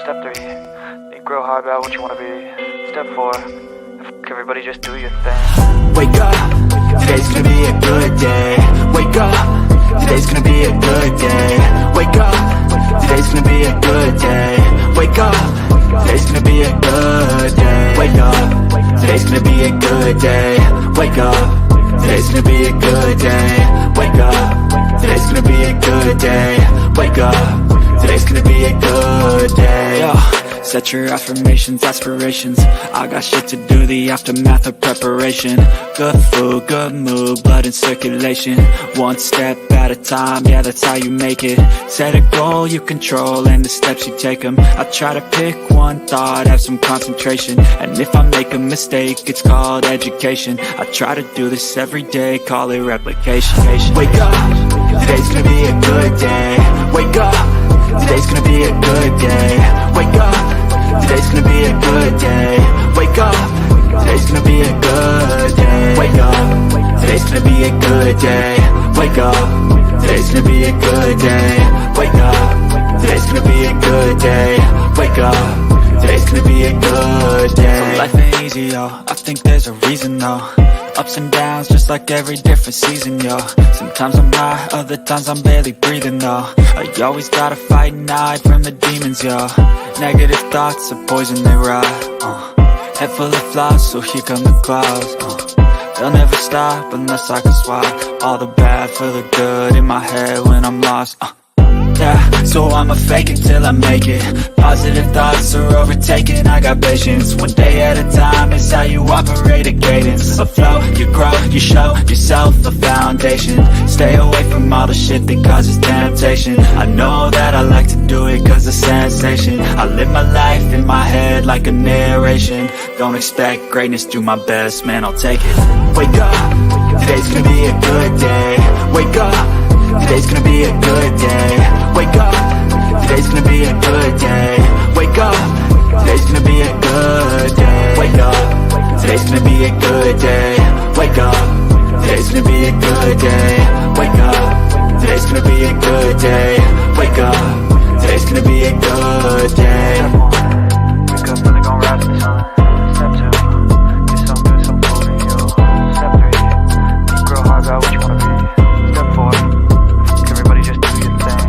Step 3, think real hard about what you wanna be. Step 4, everybody just do your thing. Wake up, today's gonna be a good day. Wake up, today's gonna be a good day. Wake up, today's gonna be a good day. Wake up, today's gonna be a good day. Wake up, today's gonna be a good day. Wake up, today's gonna be a good day. Wake up, today's gonna be a good day. Wake up, today's gonna be a good day. Yo. Set your affirmations, aspirations. I got shit to do, the aftermath of preparation. Good food, good mood, blood in circulation. One step at a time, yeah, that's how you make it. Set a goal you control and the steps you take them. I try to pick one thought, have some concentration. And if I make a mistake, it's called education. I try to do this every day, call it replication. Wake up, today's gonna be a good day. Wake up, today's gonna be a good day. Wake up, today's gonna be a good day. Wake up, today's gonna be a good day. Wake up, today's gonna be a good day. Wake up, today's gonna be a good day. Wake up, today's gonna be a good day. Wake up, today's gonna be a good day. So life ain't easy, yo, I think there's a reason though. Ups and downs, just like every different season, yo. Sometimes I'm high, other times I'm barely breathing, though. I always gotta fight and hide from the demons, yo. Negative thoughts are poison, they rot. Head full of flies, so here come the clouds. They'll never stop unless I can swap all the bad for the good in my head when I'm lost. Yeah, so I'ma fake it till I make it. Positive thoughts are overtaken, I got patience. One day at a time is how you operate a cadence. A flow, you grow, you show yourself a foundation. Stay away from all the shit that causes temptation. I know that I like to do it cause it's sensation. I live my life in my head like a narration. Don't expect greatness, do my best, man, I'll take it. Wake up, today's gonna be a good day. Wake up, today's gonna be a good day. Wake up, today's gonna be a good day. Wake up, today's gonna be a good day. Wake up, today's gonna be a good day. Wake up, today's gonna be a good day. Wake up, today's gonna be a good day. Wake up, today's gonna be a good day. Wake up and they gon' rise to the sun. Step 2, get some good, some food in you. Step 3, think real hard about what you wanna be. Step 4, everybody just do your thing.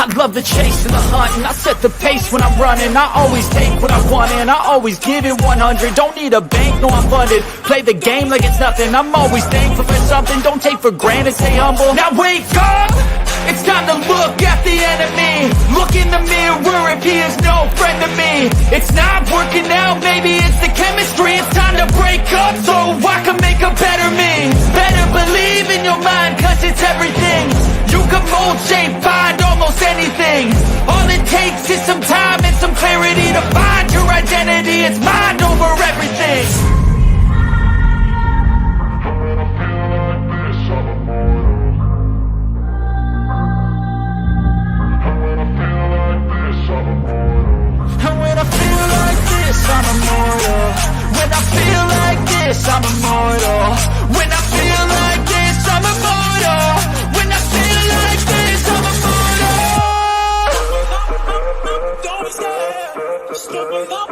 I love the chase and the hunt, and I set the pace when I'm running. I always take what I want and I always give it 100. Don't need a bank, no I'm funded. Play the game like it's nothing. I'm always thankful for something. Don't take for granted, stay humble. Now wake up! It's time to look at the enemy. Look in the mirror if he is no friend to me. It's not working out, maybe it's the chemistry. It's time to break up so I can make a better me. Better believe in your mind cause it's everything. You can mold, shape, find almost anything. All it takes is some time and some clarity to find your identity. It's mind over everything. I'm immortal. When I feel like this, I'm immortal. When I feel like this, I'm immortal. When I feel like this, I'm immortal. Don't be scared. Just give me up.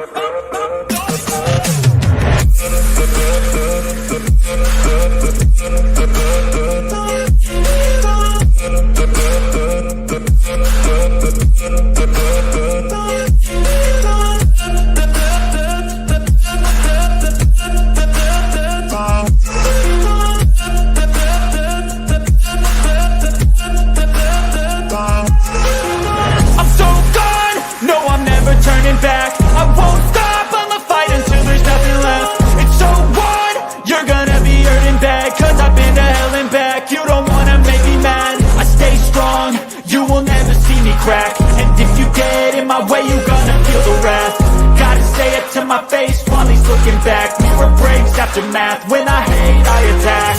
Turning back, I won't stop, I'ma fight until there's nothing left. It's so on, you're gonna be hurting bad, cause I've been to hell and back. You don't wanna make me mad, I stay strong, you will never see me crack. And if you get in my way, you gonna feel the wrath. Gotta say it to my face while he's looking back. Mirror breaks after math, when I hate, I attack.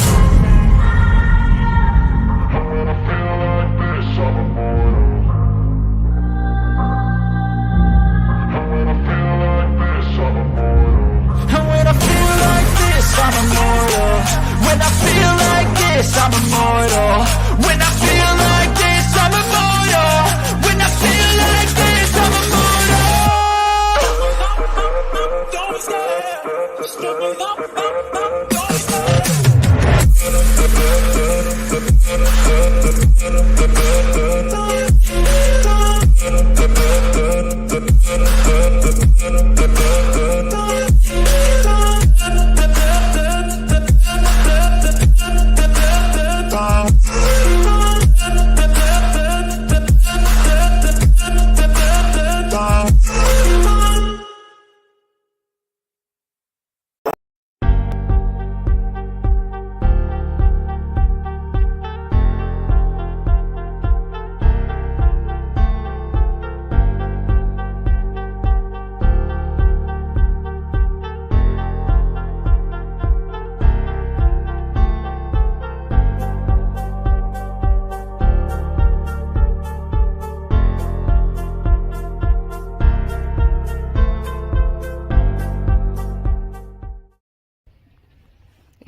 When I feel like this, I'm immortal. When I feel like this, I'm immortal. When I feel like this, I'm immortal. Don't stop, don't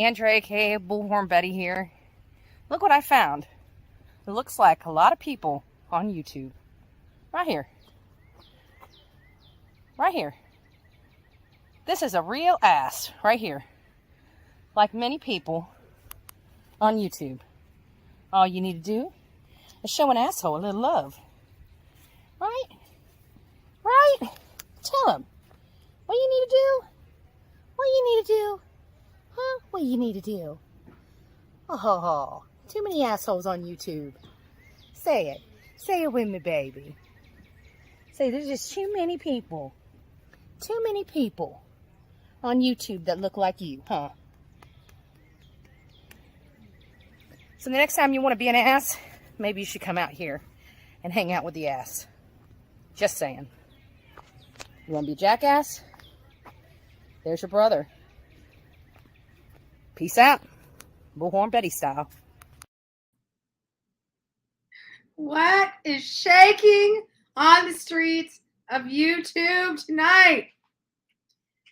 Andrea, aka Bullhorn Betty here. Look what I found. It looks like a lot of people on YouTube. Right here. Right here. This is a real ass right here. Like many people on YouTube. All you need to do is show an asshole a little love. Right? Right? Tell him. What you need to do? What you need to do? Huh? What you need to do? Oh, too many assholes on YouTube. Say it. Say it with me, baby. Say there's just too many people. Too many people on YouTube that look like you, huh? So the next time you want to be an ass, maybe you should come out here and hang out with the ass. Just saying. You want to be a jackass? There's your brother. Peace out. Bullhorn Betty style. What is shaking on the streets of YouTube tonight?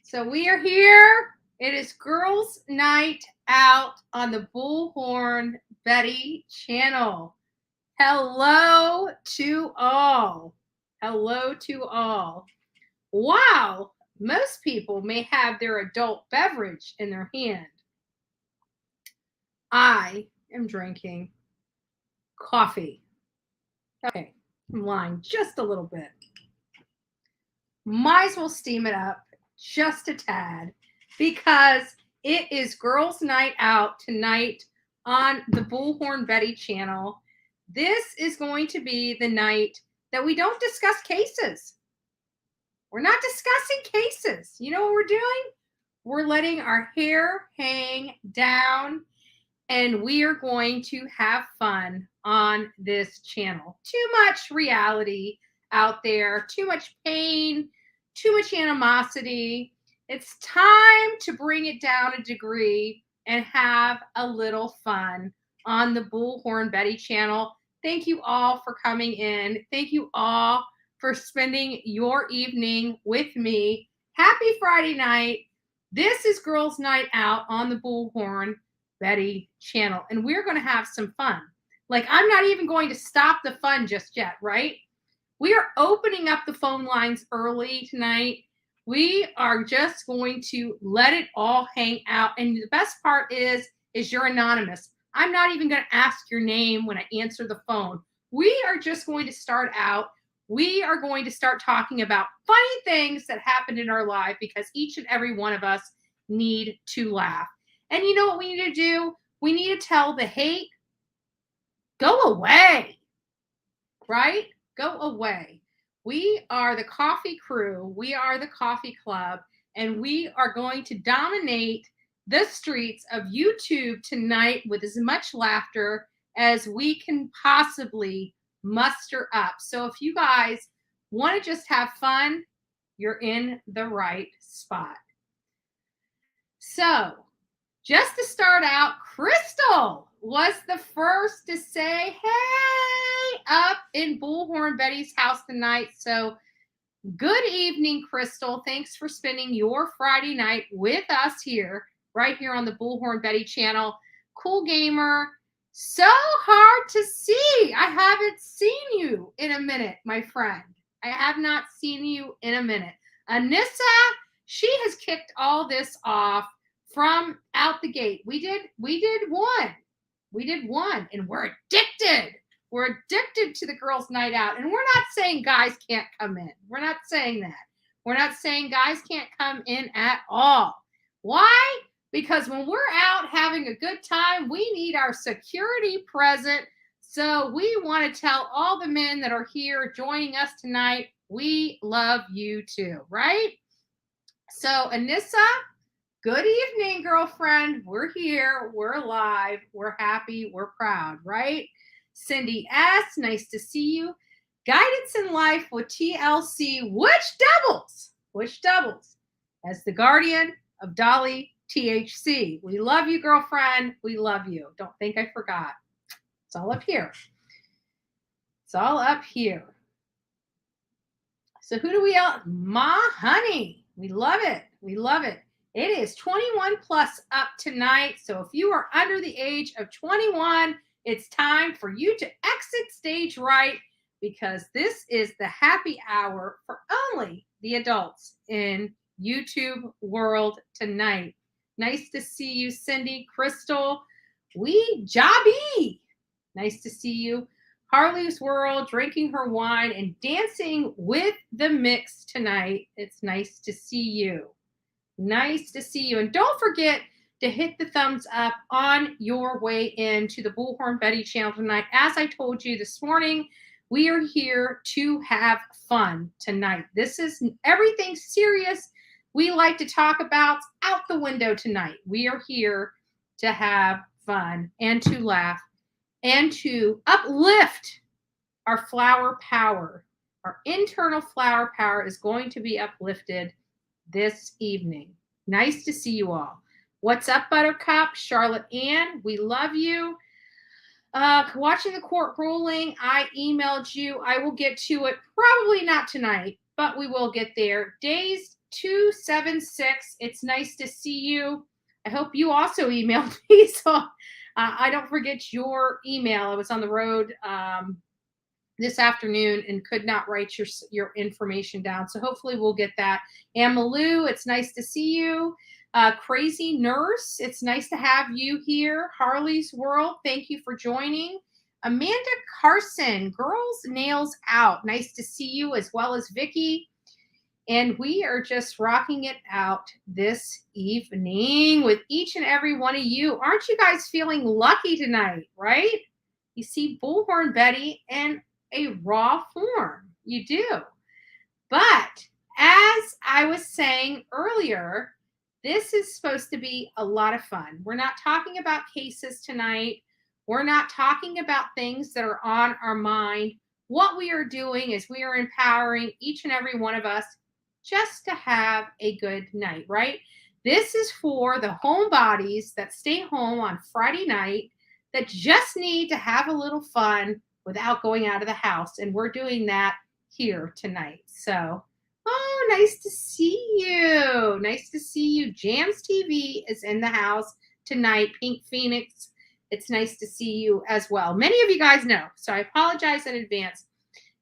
So we are here. It is Girls Night Out on the Bullhorn Betty channel. Hello to all. Hello to all. Wow. Most people may have their adult beverage in their hand. I am drinking coffee. Okay, I'm lying just a little bit. Might as well steam it up just a tad because it is Girls Night Out tonight on the Bullhorn Betty channel. This is going to be the night that we don't discuss cases. We're not discussing cases. You know what we're doing? We're letting our hair hang down. And we are going to have fun on this channel. Too much reality out there, too much pain, too much animosity. It's time to bring it down a degree and have a little fun on the Bullhorn Betty channel. Thank you all for coming in. Thank you all for spending your evening with me. Happy Friday night. This is Girls Night Out on the Bullhorn Betty channel, and we're going to have some fun. Like, I'm not even going to stop the fun just yet, right? We are opening up the phone lines early tonight. We are just going to let it all hang out, and the best part is you're anonymous. I'm not even going to ask your name when I answer the phone. We are just going to start out. We are going to start talking about funny things that happened in our life because each and every one of us need to laugh. And you know what we need to do? We need to tell the hate, go away, right? Go away. We are the coffee crew. We are the coffee club, and we are going to dominate the streets of YouTube tonight with as much laughter as we can possibly muster up. So if you guys want to just have fun, you're in the right spot. So, just to start out, Crystal was the first to say, hey, up in Bullhorn Betty's house tonight. So good evening, Crystal. Thanks for spending your Friday night with us here right here on the Bullhorn Betty channel. Cool gamer. So hard to see. I haven't seen you in a minute, my friend. I have not seen you in a minute. Anissa, she has kicked all this off from out the gate. We did one. We did one, and we're addicted. We're addicted to the girls' night out. And we're not saying guys can't come in. We're not saying that. We're not saying guys can't come in at all. Why? Because when we're out having a good time, we need our security present. So we want to tell all the men that are here joining us tonight, we love you too, right? So Anissa, good evening, girlfriend. We're here. We're alive. We're happy. We're proud, right? Cindy S., nice to see you. Guidance in Life with TLC, which doubles as the guardian of Dolly THC. We love you, girlfriend. We love you. Don't think I forgot. It's all up here. It's all up here. So who do we all? Ma Honey. We love it. We love it. It is 21 plus up tonight. So if you are under the age of 21, it's time for you to exit stage right, because this is the happy hour for only the adults in YouTube world tonight. Nice to see you, Cindy, Crystal, Jobby. Nice to see you. Harley's World, drinking her wine and dancing with the mix tonight. It's nice to see you. Nice to see you. And don't forget to hit the thumbs up on your way into the Bullhorn Betty channel tonight. As I told you this morning, we are here to have fun tonight. This is everything serious we like to talk about out the window tonight. We are here to have fun and to laugh and to uplift our flower power. Our internal flower power is going to be uplifted this evening. Nice to see you all. What's up, Buttercup? Charlotte Ann, we love you. Watching the court ruling, I emailed you. I will get to it. Probably not tonight, but we will get there. Days 276. It's nice to see you. I hope you also emailed me, so I don't forget your email. I was on the road this afternoon and could not write your information down, so hopefully we'll get that. Amalou, it's nice to see you. Crazy Nurse, it's nice to have you here. Harley's World, thank you for joining. Amanda Carson, Girls Nails Out, nice to see you, as well as Vicky. And we are just rocking it out this evening with each and every one of you. Aren't you guys feeling lucky tonight, right? You see Bullhorn Betty in a raw form. You do. But as I was saying earlier, this is supposed to be a lot of fun. We're not talking about cases tonight. We're not talking about things that are on our mind. What we are doing is we are empowering each and every one of us just to have a good night, right? This is for the homebodies that stay home on Friday night that just need to have a little fun without going out of the house. And we're doing that here tonight. So, oh, nice to see you. Nice to see you. Jams TV is in the house tonight. Pink Phoenix, it's nice to see you as well. Many of you guys know, so I apologize in advance.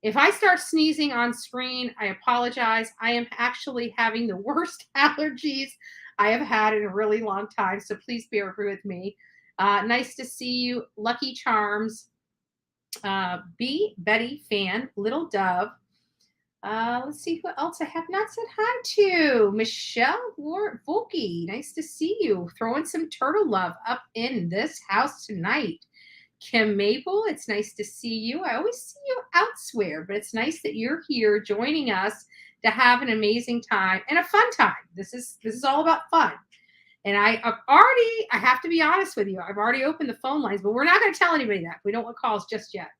If I start sneezing on screen, I apologize. I am actually having the worst allergies I have had in a really long time, so please bear with me. Nice to see you. Lucky Charms, B. Betty Fan, Little Dove. Let's see who else I have not said hi to. Michelle Volke, nice to see you. Throwing some turtle love up in this house tonight. Kim Mabel, it's nice to see you. I always see you elsewhere, but it's nice that you're here joining us to have an amazing time and a fun time. This is all about fun. And I have to be honest with you, I've already opened the phone lines, but we're not going to tell anybody that. We don't want calls just yet.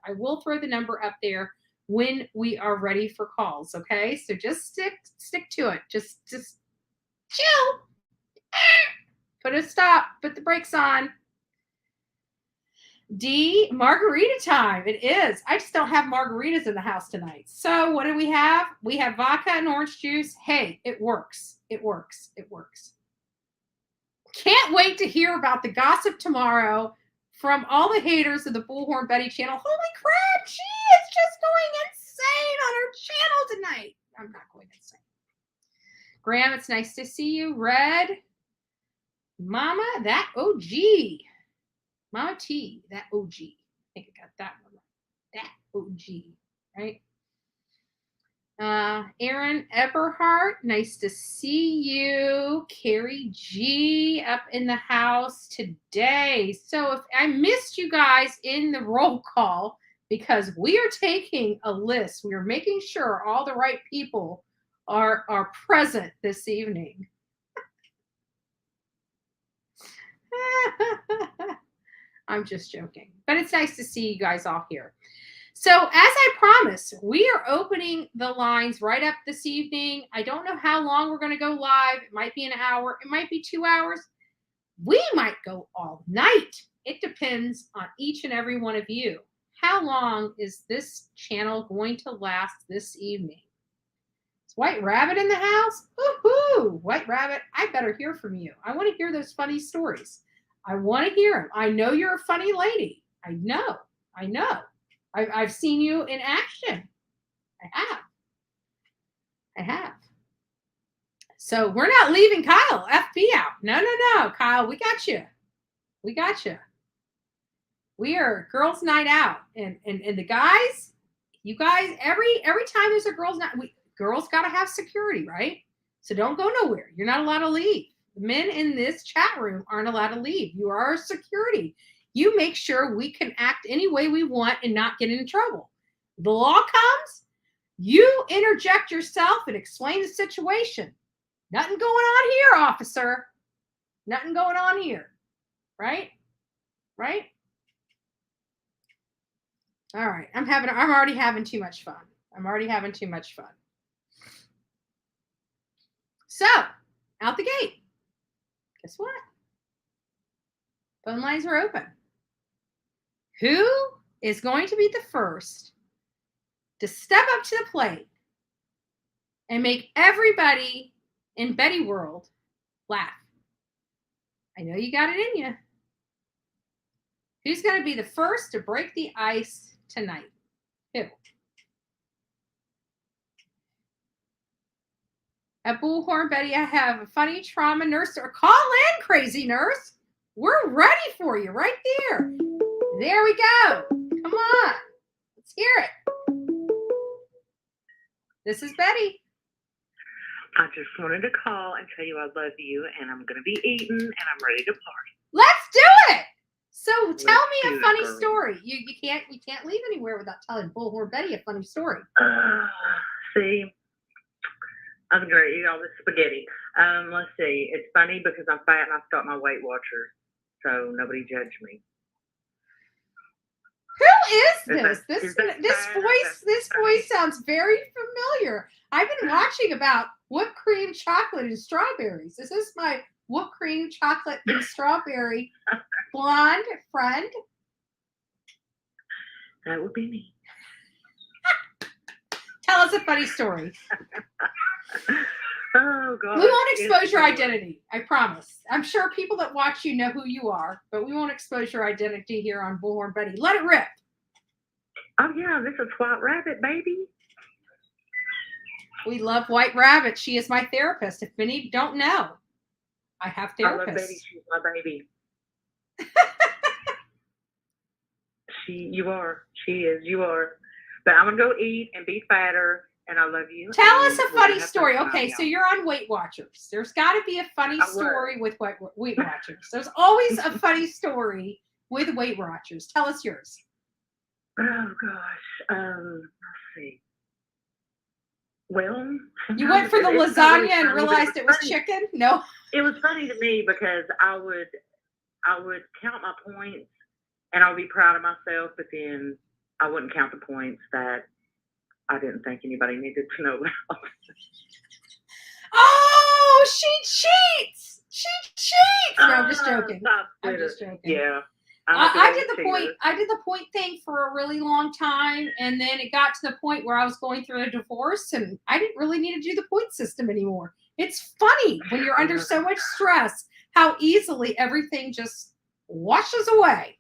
I will throw the number up there when we are ready for calls, okay? So just stick to it. Just chill. Put the brakes on. D, margarita time. It is. I just don't have margaritas in the house tonight. So what do we have? We have vodka and orange juice. Hey, it works. It works. Can't wait to hear about the gossip tomorrow from all the haters of the Bullhorn Betty channel. Holy crap, she is just going insane on her channel tonight. I'm not going insane. Graham, it's nice to see you. Red. Mama, that OG. Mama T, that OG. I think I got that one right. That OG, right? Aaron Eberhardt, nice to see you. Carrie G up in the house today. So if I missed you guys in the roll call, because we are taking a list, we are making sure all the right people are present this evening. I'm just joking, but it's nice to see you guys all here. So as I promised, we are opening the lines right up this evening. I don't know how long we're going to go live. It might be an hour. It might be 2 hours. We might go all night. It depends on each and every one of you. How long is this channel going to last this evening? Is White Rabbit in the house? Woohoo! White Rabbit, I better hear from you. I want to hear those funny stories. I want to hear them. I know you're a funny lady. I know. I've seen you in action. I have. So we're not leaving Kyle FB out. No, Kyle, we got you. We are girls' night out, and the guys, you guys, every time there's a girls' night, girls got to have security, right? So don't go nowhere. You're not allowed to leave. The men in this chat room aren't allowed to leave. You are our security. You make sure we can act any way we want and not get in trouble. The law comes, you interject yourself and explain the situation. Nothing going on here, officer. Nothing going on here. Right? All right. I'm already having too much fun. So, out the gate. Guess what? Phone lines are open. Who is going to be the first to step up to the plate and make everybody in Betty World laugh? I know you got it in you. Who's going to be the first to break the ice tonight? Who? At Bullhorn Betty, I have a funny trauma nurse. Or call in, crazy nurse. We're ready for you right there. There we go. Come on. Let's hear it. This is Betty. I just wanted to call and tell you I love you, and I'm going to be eating, and I'm ready to party. Let's do it. So tell me a funny girl. story. You can't leave anywhere without telling Bullhorn Betty a funny story. See, I'm going to eat all this spaghetti. Let's see. It's funny because I'm fat and I start my Weight Watchers, so nobody judge me. Who is this? This voice sounds very familiar. I've been watching about whipped cream, chocolate, and strawberries. Is this my whipped cream, chocolate, and strawberry blonde friend? That would be me. Tell us a funny story. Oh, God. We won't expose your identity. I promise. I'm sure people that watch you know who you are, but we won't expose your identity here on Bullhorn Betty. Let it rip. Oh, yeah. This is White Rabbit, baby. We love White Rabbit. She is my therapist. If many don't know, I have therapists. I love Betty. She's my baby. You are. She is. You are. But I'm going to go eat and be fatter. And I love you. Tell us a funny story. Okay, so you're on Weight Watchers. There's got to be a funny story with Weight Watchers. There's always a funny story with Weight Watchers. Tell us yours. Oh, gosh. Let's see. Well, you went for the lasagna and realized it was chicken? No. It was funny to me because I would count my points and I would be proud of myself, but then I wouldn't count the points that I didn't think anybody needed to know about. Oh, she cheats! No, I'm just joking. Yeah. I did the point thing for a really long time, and then it got to the point where I was going through a divorce, and I didn't really need to do the point system anymore. It's funny when you're under so much stress how easily everything just washes away.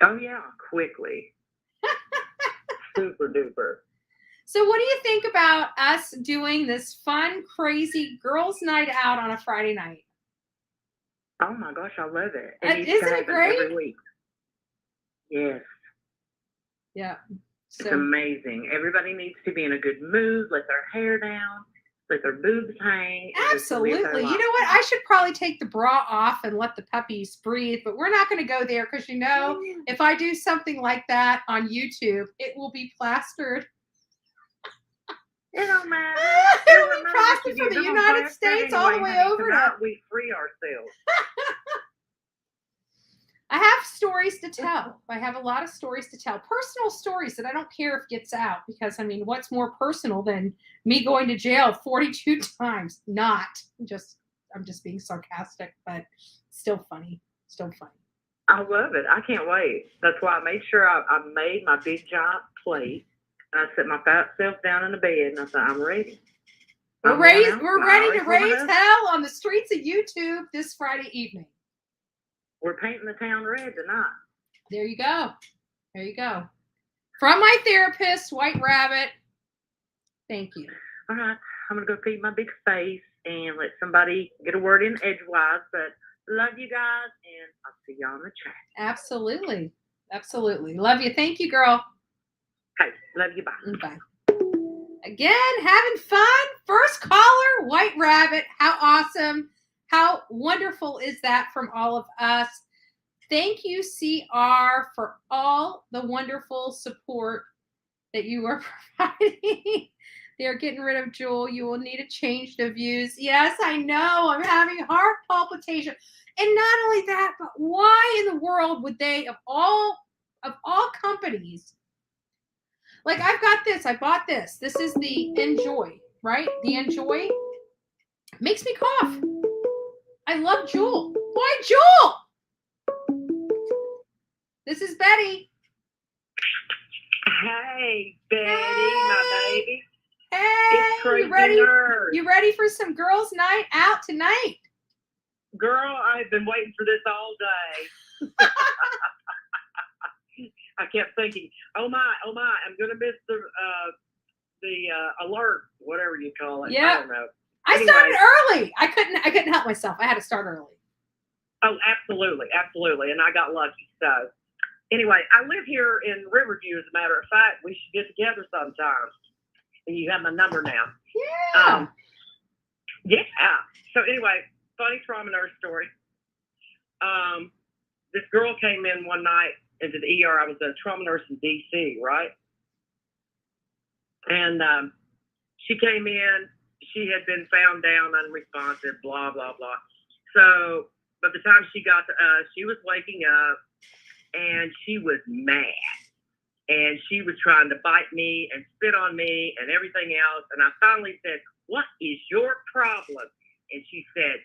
Oh, yeah, quickly. Super duper. So what do you think about us doing this fun, crazy girls' night out on a Friday night? Oh, my gosh, I love it. It needs to Isn't it happen great? every week. Yes. Yeah. It's So amazing. Everybody needs to be in a good mood, let their hair down, let their boobs hang. And just live their absolutely. You life. know what? I should probably take the bra off and let the puppies breathe, but we're not going to go there because, you know, if I do something like that on YouTube, it will be plastered. It don't matter. It will be plastered from the United States all the way honey. over Tonight to. we free ourselves. I have stories to tell. I have a lot of stories to tell. Personal stories that I don't care if gets out because, I mean, what's more personal than me going to jail 42 times? Not. I'm just being sarcastic, but still funny. Still funny. I love it. I can't wait. That's why I made sure I made my big giant plate. And I set my fat self down in the bed and I said, I'm ready. We're ready to raise raise hell on the streets of YouTube this Friday evening. We're painting the town red tonight. There you go. There you go. From my therapist, White Rabbit. Thank you. All right. I'm going to go feed my big face and let somebody get a word in edgewise. But love you guys and I'll see y'all in the chat. Absolutely. Absolutely. Love you. Thank you, girl. Okay. Love you. Bye. Bye. Again, having fun. First caller, White Rabbit. How awesome. How wonderful is that from all of us? Thank you, CR, for all the wonderful support that you are providing. They're getting rid of Jewel. You will need a change of views. Yes, I know. I'm having heart palpitation. And not only that, but why in the world would they, of all companies, like I've got this, I bought this. This is the Enjoy, right? The Enjoy makes me cough. I love Jewel. Why Jewel? This is Betty. Hey, Betty, my baby. Hey, It's Crazy you ready? Nerd. You ready for some girls' night out tonight? Girl, I've been waiting for this all day. I kept thinking, oh my, I'm gonna miss the alert, whatever you call it. Yeah. I don't know. I started early. I couldn't help myself. I had to start early. Oh, absolutely, and I got lucky. So, anyway, I live here in Riverview. As a matter of fact, we should get together sometime. And you have my number now. Yeah. Yeah. So anyway, funny trauma nurse story. This girl came in one night into the ER. I was a trauma nurse in DC, right? And she came in. She had been found down, unresponsive, blah, blah, blah. So by the time she got to us, she was waking up and she was mad. And she was trying to bite me and spit on me and everything else. And I finally said, what is your problem? And she said,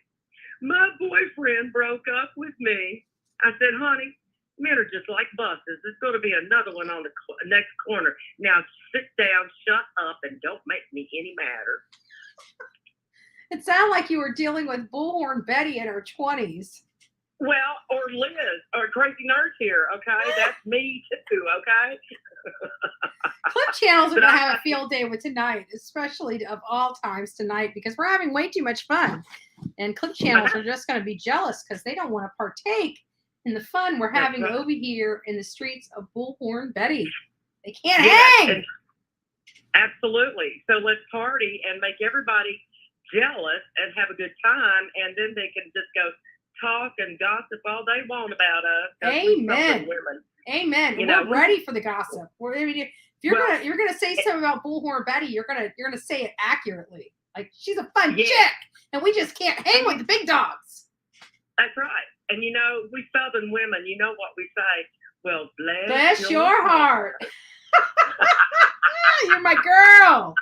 my boyfriend broke up with me. I said, honey, men are just like buses. There's going to be another one on the next corner. Now sit down, shut up, and don't make me any madder. It sounded like you were dealing with Bullhorn Betty in her 20s. Well, or Liz, or Crazy Nurse here, okay? That's me too, okay? Clip channels are going to have a field day with tonight, especially of all times tonight, because we're having way too much fun. And clip channels are just going to be jealous because they don't want to partake in the fun we're having over here in the streets of Bullhorn Betty. They can't hang. Absolutely. So let's party and make everybody jealous and have a good time, and then they can just go talk and gossip all they want about us. Amen. Amen. We're ready for the gossip. If you're gonna say something about Bullhorn Betty, you're gonna say it accurately. Like she's a fun chick, and we just can't hang with the big dogs. That's right. And we Southern women, you know what we say? Well, bless your heart. You're my girl.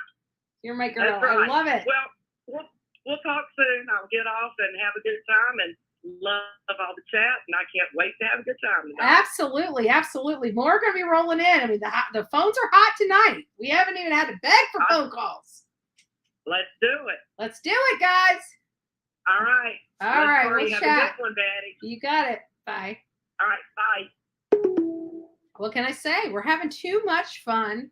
You're my girl. That's right. I love it. Well, we'll talk soon. I'll get off and have a good time and love all the chat, and I can't wait to have a good time tonight. Absolutely, absolutely. More going to be rolling in. I mean, the phones are hot tonight. We haven't even had to beg for phone calls. Let's do it. Let's do it, guys. All right. All right, Sorry, we'll have chat. a good one, Daddy. You got it. Bye. All right, bye. What can I say? We're having too much fun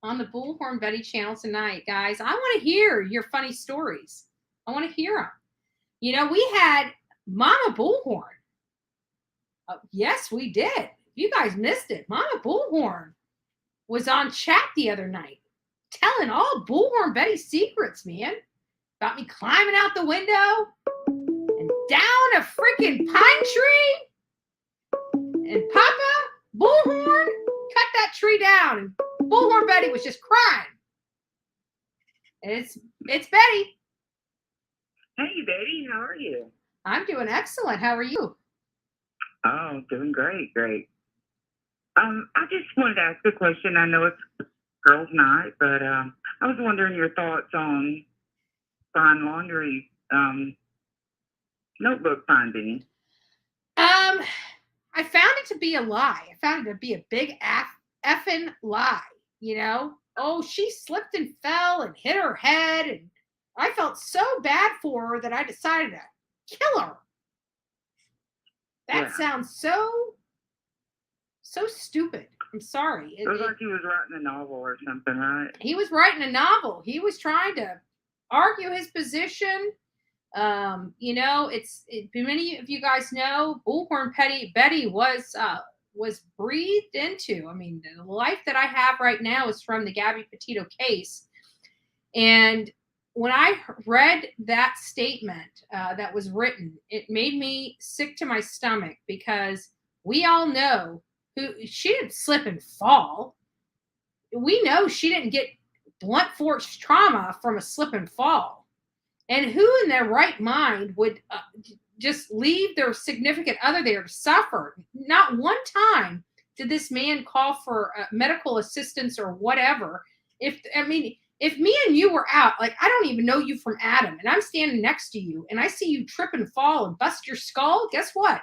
on the Bullhorn Betty channel tonight, guys. I want to hear your funny stories. I want to hear them. You know, we had Mama Bullhorn. Yes, we did. If you guys missed it, Mama Bullhorn was on chat the other night telling all Bullhorn Betty secrets, man. About me climbing out the window and down a freaking pine tree. And Papa Bullhorn cut that tree down, and Bullhorn Betty was just crying. And it's Betty. Hey, Betty, how are you? I'm doing excellent. How are you? Oh, doing great. I just wanted to ask a question. I know it's girls' night, but I was wondering your thoughts on fine Laundrie notebook finding. I found it to be a lie. I found it to be a big effing lie, you know? Oh, she slipped and fell and hit her head, and I felt so bad for her that I decided to kill her. That sounds so stupid. I'm sorry. It was like he was writing a novel or something, right? He was writing a novel. He was trying to argue his position. You know, many of you guys know Bullhorn Betty was breathed into. I mean, the life that I have right now is from the Gabby Petito case. And when I read that statement that was written, it made me sick to my stomach, because we all know she didn't slip and fall. We know she didn't get blunt force trauma from a slip and fall. And who in their right mind would just leave their significant other there to suffer? Not one time did this man call for medical assistance or whatever. If me and you were out, like, I don't even know you from Adam, and I'm standing next to you, and I see you trip and fall and bust your skull, guess what?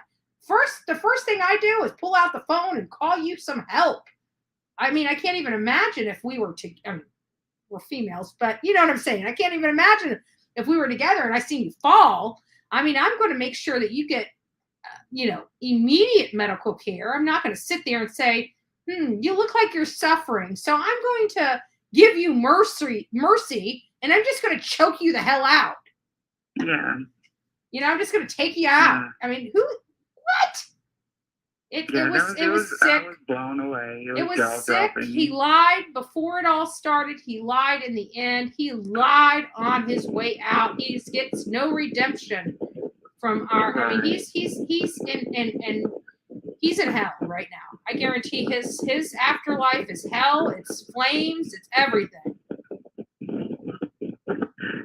The first thing I do is pull out the phone and call you some help. I mean, I can't even imagine if we were we're females, but you know what I'm saying. I can't even imagine if we were together and I seen you fall. I mean, I'm going to make sure that you get, immediate medical care. I'm not going to sit there and say, you look like you're suffering, so I'm going to give you mercy, and I'm just going to choke you the hell out. Yeah. You know, I'm just going to take you out. Yeah. I mean, what? It was sick. I was blown away. It was sick. He lied before it all started. He lied in the end. He lied on his way out. He gets no redemption from our. I mean, he's in hell right now. I guarantee his afterlife is hell. It's flames. It's everything.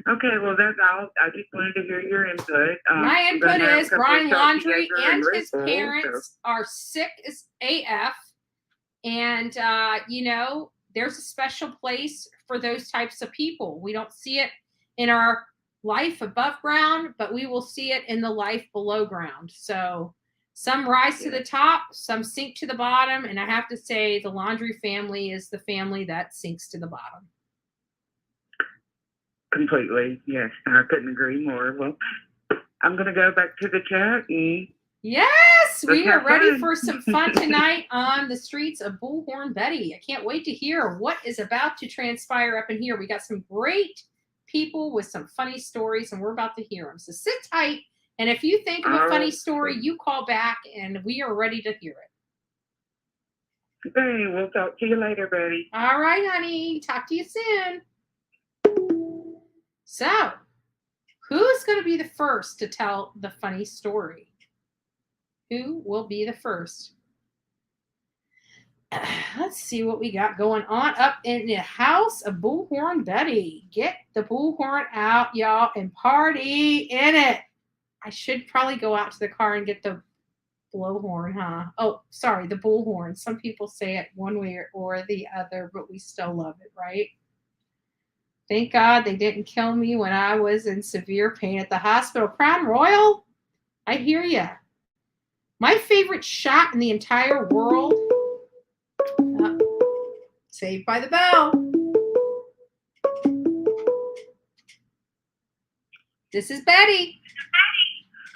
Okay, well, that's all. I just wanted to hear your input. My input is Brian Laundrie and his parents are sick as AF. And, there's a special place for those types of people. We don't see it in our life above ground, but we will see it in the life below ground. So some rise to the top, some sink to the bottom. And I have to say the Laundrie family is the family that sinks to the bottom. Completely, yes. I couldn't agree more. Well, I'm going to go back to the chat. Yes, we are ready for some fun tonight on the streets of Bullhorn Betty. I can't wait to hear what is about to transpire up in here. We got some great people with some funny stories, and we're about to hear them. So sit tight, and if you think of a funny story, you call back, and we are ready to hear it. Okay, we'll talk to you later, Betty. All right, honey. Talk to you soon. So, who's going to be the first to tell the funny story? Who will be the first? Let's see what we got going on up in the house of Bullhorn Betty. Get the bullhorn out, y'all, and party in it. I should probably go out to the car and get the blowhorn, huh? Oh, sorry, the bullhorn. Some people say it one way or the other, but we still love it, right? Thank God they didn't kill me when I was in severe pain at the hospital. Crown Royal, I hear ya. My favorite shot in the entire world. Saved by the Bell. This is Betty.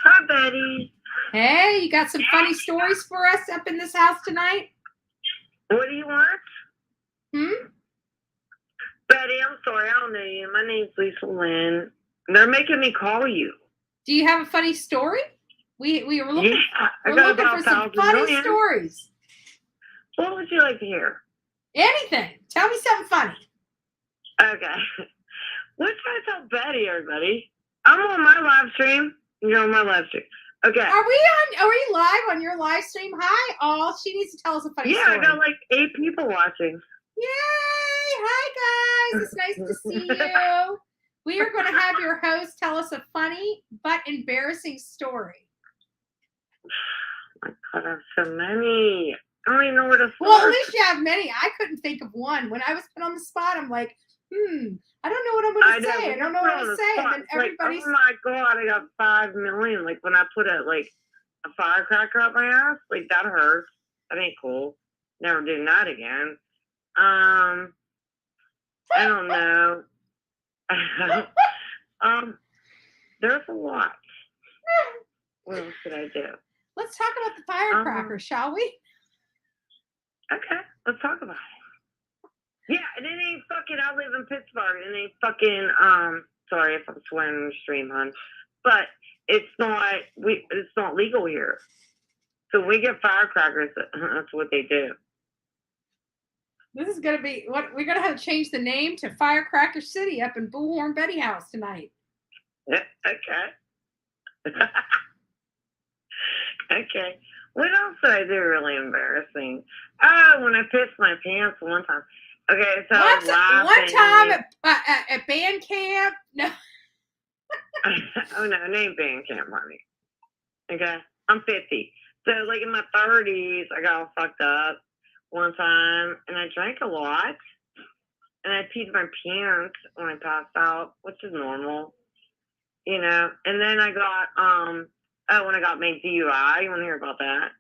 Hi, Betty. Hey, you got some funny stories for us up in this house tonight? What do you want? Betty, I'm sorry, I don't know you. My name's Lisa Lynn. They're making me call you. Do you have a funny story? We were looking, we're looking for some funny stories. What would you like to hear? Anything. Tell me something funny. Okay. What should I tell Betty, everybody? I'm on my live stream. You're on my live stream. Okay. Are we live on your live stream? Hi, all. She needs to tell us a funny story. Yeah, I got like 8 people watching. Yay! Hi, guys. It's nice to see you. We are going to have your host tell us a funny but embarrassing story. Oh my God, I have so many. I don't even know where to start. Well, at least you have many. I couldn't think of one. When I was put on the spot, I'm like, I don't know what I'm going to say. I don't know what to say. And then everybody's like, oh my God, I got 5 million. Like when I put a firecracker up my ass, like that hurts. That ain't cool. Never doing that again. I don't know. There's a lot. What else should I do? Let's talk about the firecracker, shall we? Okay, let's talk about it. Yeah, and it ain't fucking, I live in Pittsburgh, and it ain't fucking, sorry if I'm swearing on the stream, hon, but it's not legal here. So we get firecrackers, that's what they do. This is going to be, we're going to have to change the name to Firecracker City up in Bullhorn Betty House tonight. Okay. Okay. What else did I do really embarrassing? Oh, when I pissed my pants one time. Okay, so one time at band camp? No. Oh, no, it ain't band camp, honey. Okay? I'm 50. So, like, in my 30s, I got all fucked up one time, and I drank a lot, and I peed my pants when I passed out, which is normal, you know? And then I got, when I got my DUI. You want to hear about that?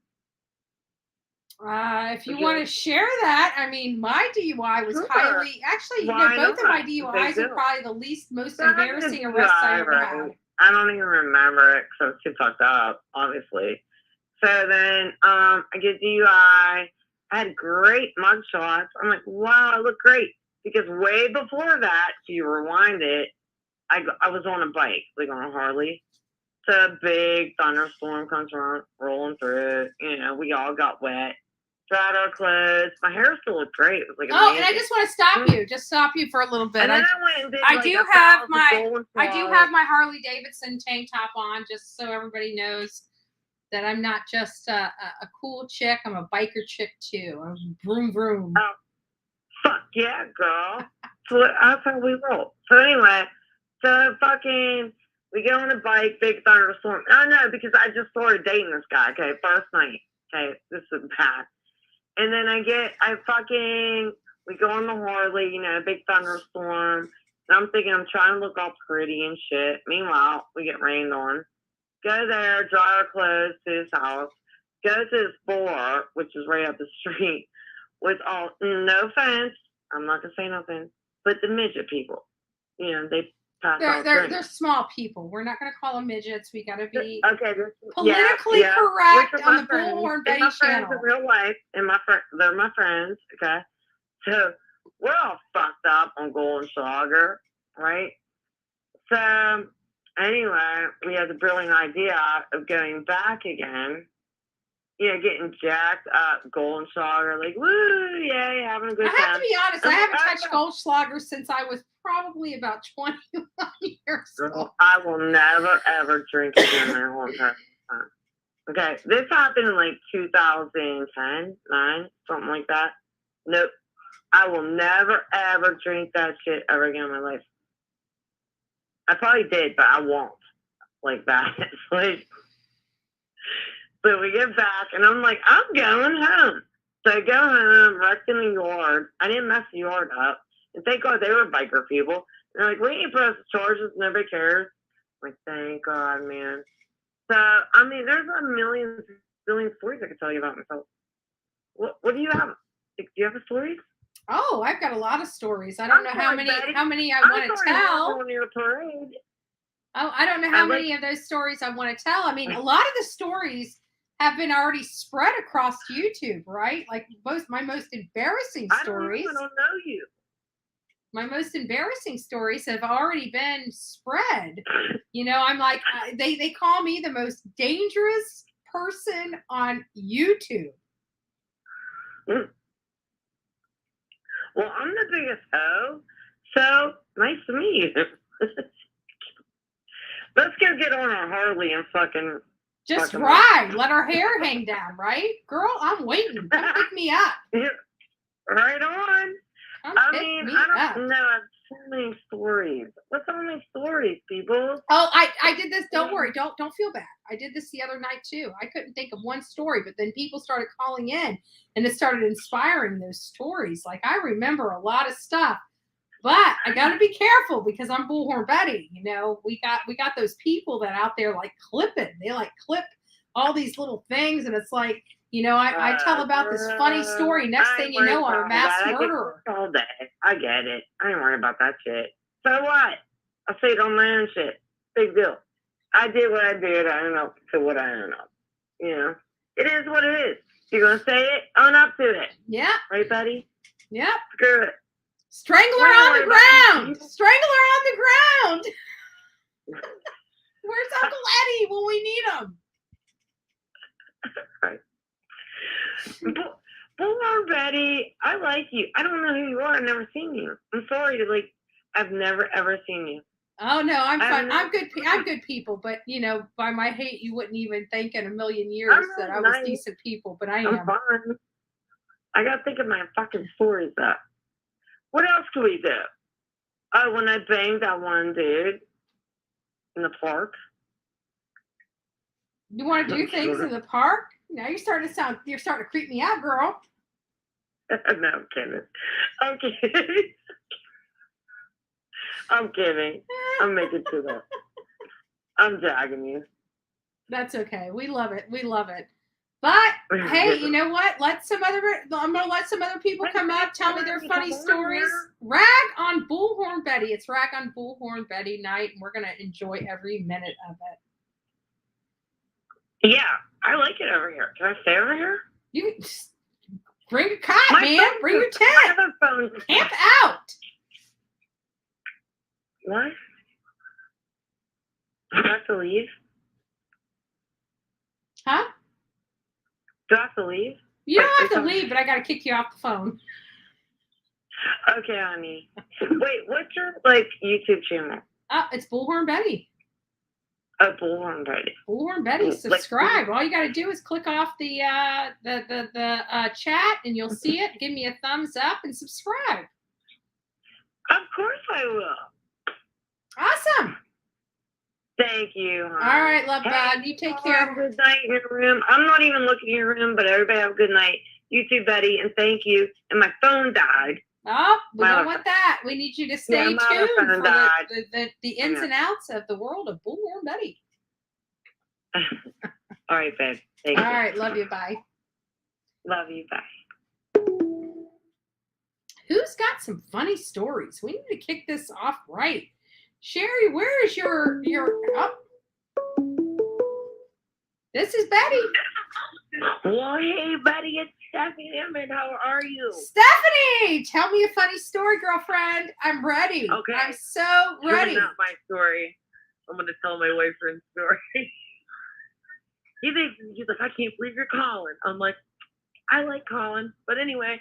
If you want to share that, I mean, my DUI was highly, actually, both of my DUIs are probably the most embarrassing arrests I ever had. I don't even remember it because I was too fucked up, obviously. So then I get DUI. I had great mugshots. I'm like, wow, I look great. Because way before that, if you rewind it, I was on a bike, like on a Harley. So a big thunderstorm comes around, rolling through. You know, we all got wet. Dried our clothes. My hair still looked great. It was like amazing. And I just want to stop you for a little bit. And then I went and did I do have my Harley Davidson tank top on, just so everybody knows that I'm not just a cool chick. I'm a biker chick too. I'm vroom vroom. Oh, fuck yeah, girl. So that's how we roll. So anyway, we go on a bike, big thunderstorm. Oh no, because I just started dating this guy. Okay, first night. Okay, this is bad. And then we go on the Harley, you know, big thunderstorm. And I'm thinking I'm trying to look all pretty and shit. Meanwhile, we get rained on. Go there, dry our clothes to his house. Go to his bar, which is right up the street, with all, no offense, I'm not going to say nothing, but the midget people. You know, they pass out drinks. They're small people. We're not going to call them midgets. We got to be politically correct on the Bullhorn Betty channel. My friends in real life, and they're my friends, okay? So we're all fucked up on Goldschlager, right? So anyway, we had the brilliant idea of going back again, you know, getting jacked up, Goldschlager, like, woo, yay, having a good time. I have to be honest, I haven't touched Goldschlager since I was probably about 21 years old. I will never, ever drink again my whole entire time. Okay, this happened in like 2010, 9, something like that. Nope. I will never, ever drink that shit ever again in my life. I probably did, but I won't. Like that. Like, so we get back, and I'm like, I'm going home. So I go home, wrecked in the yard. I didn't mess the yard up. And thank God they were biker people. And they're like, we need to press charges. Nobody cares. I'm like, thank God, man. So, I mean, there's a million stories I could tell you about myself. What do you have? Do you have a story? Oh, I've got a lot of stories. I don't know how many I want to tell. On your parade. Oh, I don't know how many of those stories I want to tell. I mean, a lot of the stories have been already spread across YouTube, right? Like my most embarrassing stories. I don't know you. My most embarrassing stories have already been spread. You know, I'm like, they call me the most dangerous person on YouTube. Well, I'm the biggest hoe, so nice to meet you. Let's go get on our Harley and fucking just ride. Let our hair hang down, right? Girl, I'm waiting. Come pick me up. Yeah, right on. I don't know. I have so many stories. What's so many stories, people? Oh, I did this. Don't worry. Don't feel bad. I did this the other night too. I couldn't think of one story, but then people started calling in and it started inspiring those stories. Like I remember a lot of stuff, but I got to be careful because I'm Bullhorn Betty. You know, we got those people that out there like clipping. They like clip all these little things, and it's like, you know, I tell about this funny story. Next thing you know, I'm a mass murderer. All day. I get it. I ain't worried about that shit. So what? I say it on my own shit. Big deal. I did what I did. I don't know to what I don't know. You know, it is what it is. You're gonna say it, own up to it. Yeah. Right, buddy? Yep. Screw it. Strangle her on the ground. Strangle her on the ground. Where's Uncle Eddie when we need him? Right. Bullhorn Betty, I like you. I don't know who you are. I've never seen you. I'm sorry to I've never ever seen you. Oh no, I'm fine. I'm good. I'm good people, but you know, by my hate, you wouldn't even think in a million years that I was decent people. But I am. I'm fine. I gotta think of my fucking stories though. What else can we do? Oh, when I banged that one dude in the park. You want to do things in the park? Now you're starting to creep me out, girl. No, I'm kidding. I'm kidding. I'm kidding. I'm making shit up. I'm jogging you. That's okay. We love it. We love it. But hey, you know what? I'm gonna let some other people come up, tell me their funny stories. Rag on Bullhorn Betty. It's Rag on Bullhorn Betty night, and we're gonna enjoy every minute of it. Yeah, I like it over here. Can I stay over here? You can bring a cot, man. Bring your tent. My other phone. Camp out. What? Do I have to leave? Huh? Do I have to leave? You don't have to leave, but I got to kick you off the phone. Okay, honey. Wait, what's your YouTube channel? It's Bullhorn Betty. Oh, Bullhorn Betty. Bullhorn Betty. Subscribe. All you got to do is click off the chat, and you'll see it. Give me a thumbs up and subscribe. Of course I will. Awesome. Thank you, honey. All right, love God. You take care. Have a good night in your room. I'm not even looking in your room, but everybody have a good night. You too, Betty, and thank you. And my phone died. Oh, we don't want that. We need you to stay tuned for the ins and outs of the world of Bullhorn Betty. All right, babe. Thank you. All right, love you. Bye. Love you. Bye. Who's got some funny stories? We need to kick this off right. Sherry, where is your This is Betty. Well, hey, Betty, it's Stephanie Emmett. How are you? Stephanie, tell me a funny story, girlfriend. I'm ready. Okay. I'm so ready. Not my story. I'm going to tell my boyfriend's story. He's like, I can't believe you're calling. I'm like, I like Collin. But anyway,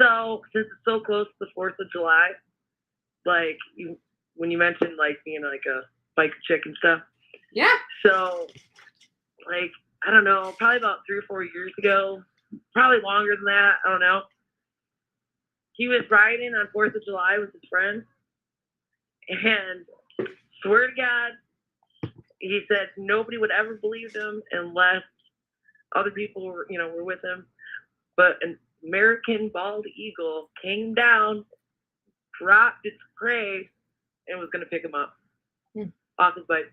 so since it's so close to the 4th of July, when you mentioned being a bike chick and stuff. Yeah. So I don't know, probably about 3 or 4 years ago, probably longer than that, I don't know. He was riding on 4th of July with his friends, and swear to God, he said nobody would ever believe him unless other people were with him. But an American bald eagle came down, dropped its prey, and was going to pick him up off his bike.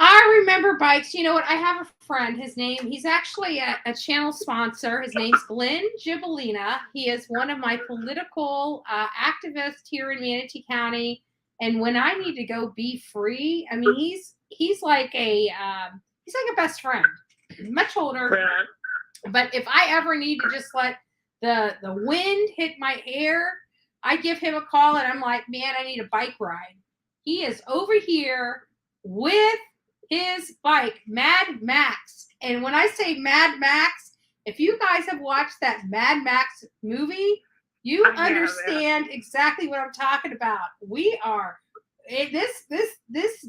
I remember bikes. You know what? I have a friend. He's actually a channel sponsor. His name's Glenn Gibellina. He is one of my political activists here in Manatee County. And when I need to go be free, I mean, he's like a best friend, much older. But if I ever need to just let the wind hit my hair, I give him a call and I'm like, man, I need a bike ride. He is over here with his bike, Mad Max. And when I say Mad Max, if you guys have watched that Mad Max movie, you understand exactly what I'm talking about. We are this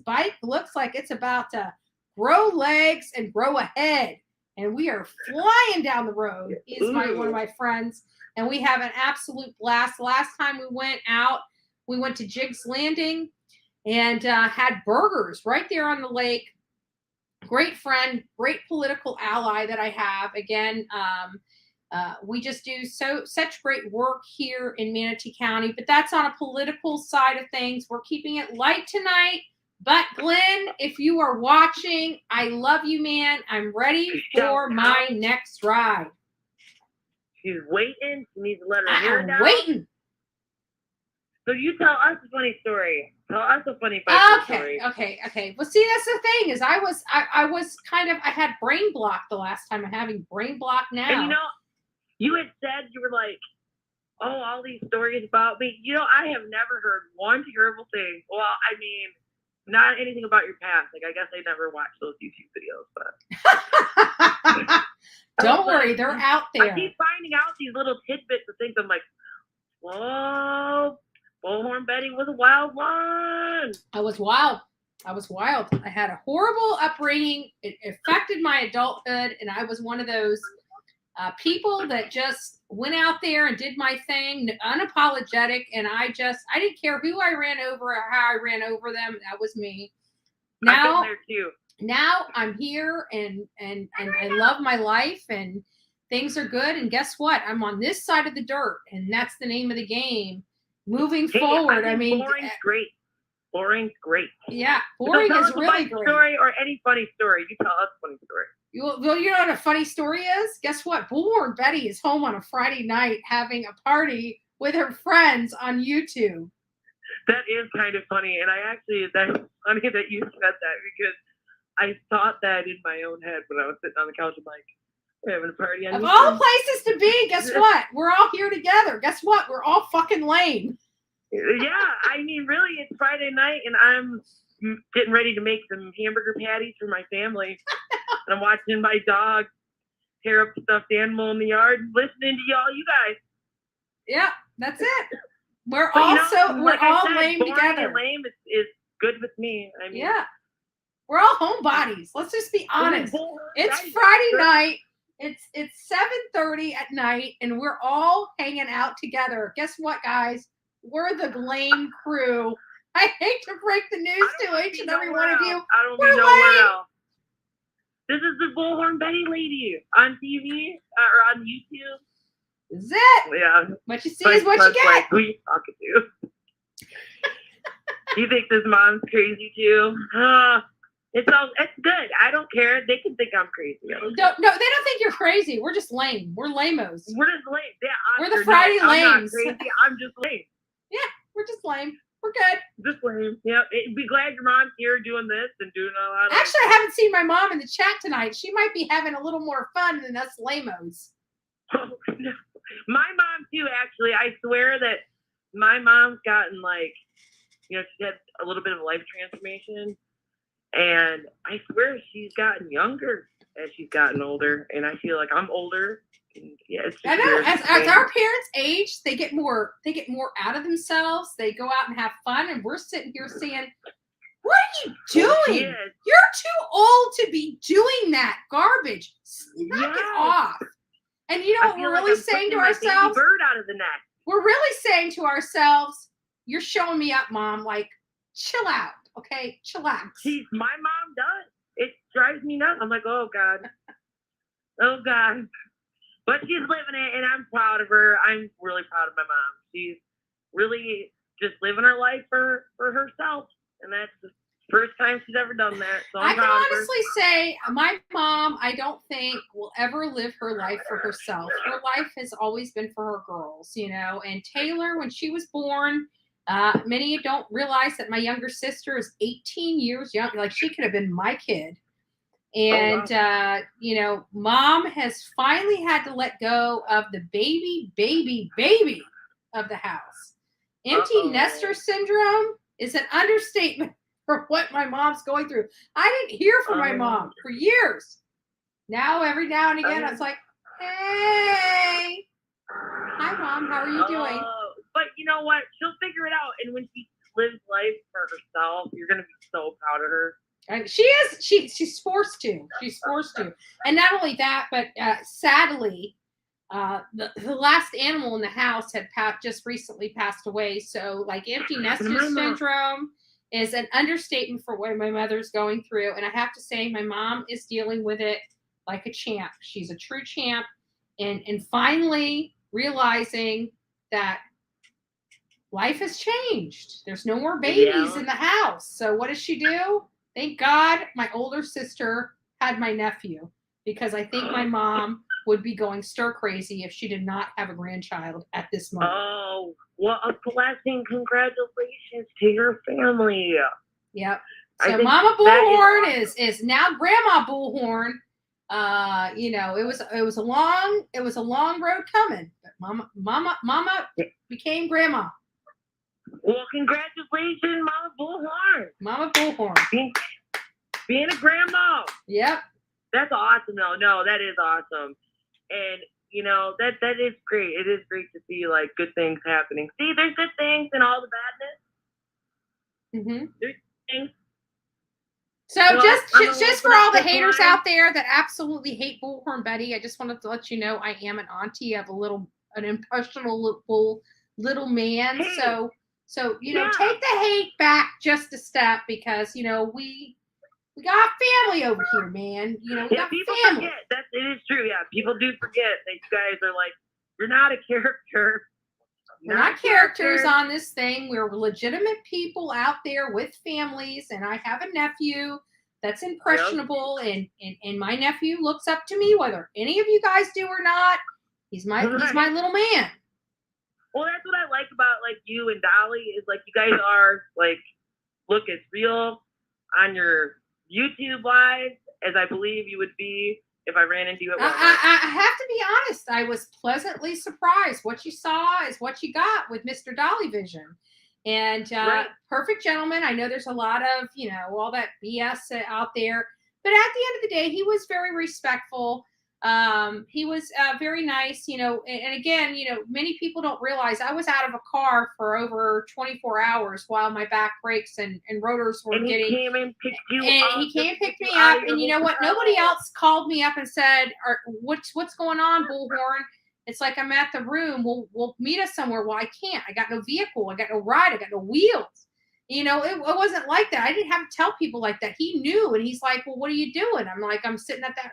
bike looks like it's about to grow legs and grow a head. And we are flying down the road. He's one of my friends. And we have an absolute blast. Last time we went out, we went to Jig's Landing and had burgers right there on the lake. Great friend, great political ally that I have. Again, we just do such great work here in Manatee County. But that's on a political side of things. We're keeping it light tonight. But Glenn, if you are watching, I love you, man. I'm ready for my next ride. She's waiting. She needs to let her hair down. Waiting. So you tell us a funny story. Tell us a funny story. Okay. Well, see, that's the thing is I had brain block the last time. I'm having brain block now. And you had said you were like, oh, all these stories about me. I have never heard one terrible thing. Well, I mean, not anything about your past. Like, I guess I never watched those YouTube videos, but don't worry, they're out there. I keep finding out these little tidbits of things. I'm like, whoa, Bullhorn Betty was a wild one. I was wild. I had a horrible upbringing. It affected my adulthood, and I was one of those people that just went out there and did my thing, unapologetic, and I didn't care who I ran over or how I ran over them. That was me. Now, I've been there too. Now I'm here and I love my life and things are good. And guess what? I'm on this side of the dirt, and that's the name of the game. Moving forward, I mean, boring's great. Boring's great. Yeah, boring is really great. Story or any funny story. You tell us a funny story. Well, you know what a funny story is? Guess what? Bullhorn Betty is home on a Friday night having a party with her friends on YouTube. That is kind of funny. And that's funny that you said that because I thought that in my own head when I was sitting on the couch. I'm like, we're having a party on YouTube. Of all places to be, guess what? We're all here together. Guess what? We're all fucking lame. Yeah, I mean, really, it's Friday night and I'm getting ready to make some hamburger patties for my family. And I'm watching my dog tear up the stuffed animal in the yard, listening to you guys. Yeah, that's it. We're all lame together. And lame is good with me. I mean, yeah, we're all homebodies. Let's just be honest. It's Friday night. It's 7:30 at night, and we're all hanging out together. Guess what, guys? We're the lame crew. I hate to break the news to each and every one of you. I don't know where else. This is the Bullhorn Betty lady on TV or on YouTube. This is it. Yeah. What you see is what you get. Like, who you talking to? You think this mom's crazy too? It's good. I don't care. They can think I'm crazy. No, they don't think you're crazy. We're just lame. We're lamos. We're just lame. Yeah, we're the Friday lames. I'm not crazy. I'm just lame. Yeah, we're just lame. We're good. Just lame. Yeah. Be glad your mom's here doing this and doing all that. Actually, I haven't seen my mom in the chat tonight. She might be having a little more fun than us lamos. Oh, no. My mom too, actually. I swear that my mom's gotten she had a little bit of a life transformation. And I swear she's gotten younger as she's gotten older. And I feel like I'm older. And yeah, it's just I know. As our parents age, they get more out of themselves. They go out and have fun. And we're sitting here saying, what are you doing? Yes. You're too old to be doing that garbage. Knock it off. And you know what we're really saying to ourselves? Bird out of the nest. We're really saying to ourselves, you're showing me up, Mom. Like, chill out, okay? Chillax. My mom does. It drives me nuts. I'm like, oh, God. Oh, God. But she's living it, and I'm proud of her. I'm really proud of my mom. She's really just living her life for herself. And that's the first time she's ever done that. So I'm proud of her. I can honestly say my mom, I don't think will ever live her life for herself. Her life has always been for her girls, And Taylor, when she was born, Many of you don't realize that my younger sister is 18 years young. Like, she could have been my kid. And, Mom has finally had to let go of the baby of the house. Empty nester syndrome is an understatement for what my mom's going through. I didn't hear from my mom for years. Now, every now and again, I was like, hey, hi, Mom, how are you doing? But you know what? She'll figure it out. And when she lives life for herself, you're going to be so proud of her. She is. She's forced to. She's forced to. And not only that, but sadly, the last animal in the house had just recently passed away. So, like, empty nester syndrome is an understatement for what my mother's going through. And I have to say, my mom is dealing with it like a champ. She's a true champ. And finally realizing that life has changed. There's no more babies in the house. So what does she do? Thank God my older sister had my nephew, because I think my mom would be going stir crazy if she did not have a grandchild at this moment. Oh, what a blessing. Congratulations to your family. Yep. So Mama Bullhorn is now Grandma Bullhorn. It was a long road coming, but Mama became Grandma. Well, congratulations, Mama Bullhorn. Mama Bullhorn. Being a grandma. Yep. That's awesome, though. No, that is awesome. And, that is great. It is great to see, like, good things happening. See, there's good things in all the badness. Mm-hmm. There's things. So just for all the haters out there that absolutely hate Bullhorn Betty, I just wanted to let you know I am an auntie of an impressionable little man. Hey. So take the hate back just a step, because we got family over here, man. We got people family. Forget. It is true. Yeah, people do forget that you guys are like, you're not a character. We're not characters on this thing. We're legitimate people out there with families, and I have a nephew that's impressionable, and my nephew looks up to me, whether any of you guys do or not. He's my little man. Well, that's what I like about, like, you and Dolly, is, like, you guys are, like, look as real on your YouTube lives as I believe you would be if I ran into you at Walmart. I have to be honest. I was pleasantly surprised. What you saw is what you got with Mr. Dolly Vision. And perfect gentleman. I know there's a lot of, all that BS out there. But at the end of the day, he was very respectful. He was very nice, and again, many people don't realize I was out of a car for over 24 hours while my back brakes and rotors were getting. He came and picked you and up. He came and picked me up, and you know what? Nobody else called me up and said, "What's going on, Bullhorn?" It's like, I'm at the room. We'll meet us somewhere. Well, I can't. I got no vehicle. I got no ride. I got no wheels. It wasn't like that. I didn't have to tell people like that. He knew, and he's like, "Well, what are you doing?" I'm like, "I'm sitting at that."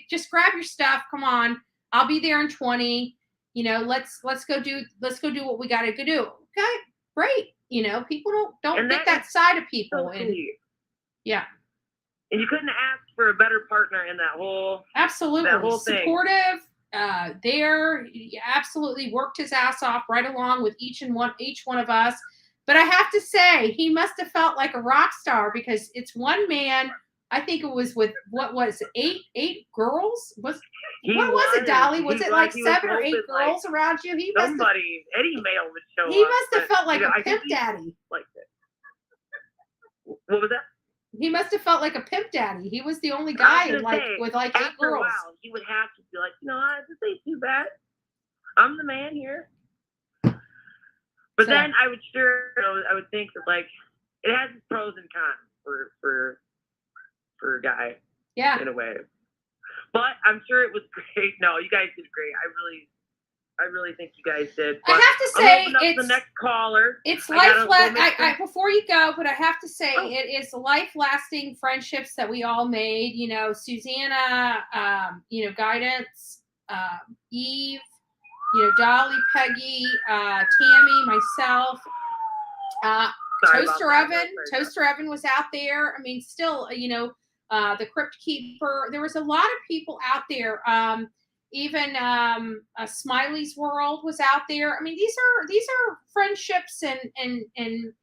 Just grab your stuff. Come on. I'll be there in 20. Let's go do what we got to do. Okay, great. People don't get that side of people. So and yeah. And you couldn't ask for a better partner in that whole absolutely that whole thing. Supportive. He absolutely worked his ass off right along with each one of us. But I have to say, he must have felt like a rock star, because it's one man. I think it was with, what was it, eight girls? What was it, Dolly? Was it like 7 or 8 girls like around you? He must have, any male would show he up. Must have felt like a pimp daddy. Like that. What was that? He must have felt like a pimp daddy. He was the only guy with 8 girls. A while, he would have to be like, this ain't too bad. I'm the man here. But then I would think that, like, it has its pros and cons for a guy. Yeah. In a way. But I'm sure it was great. No, you guys did great. I really think you guys did. But I have to say, it's the next caller. It's before you go, but I have to say, it is life-lasting friendships that we all made. Susanna, Guidance, Eve, Dolly, Peggy, Tammy, myself, Toaster Evan was out there. I mean, still, the Crypt Keeper. There was a lot of people out there. even Smiley's World was out there. I mean, these are friendships and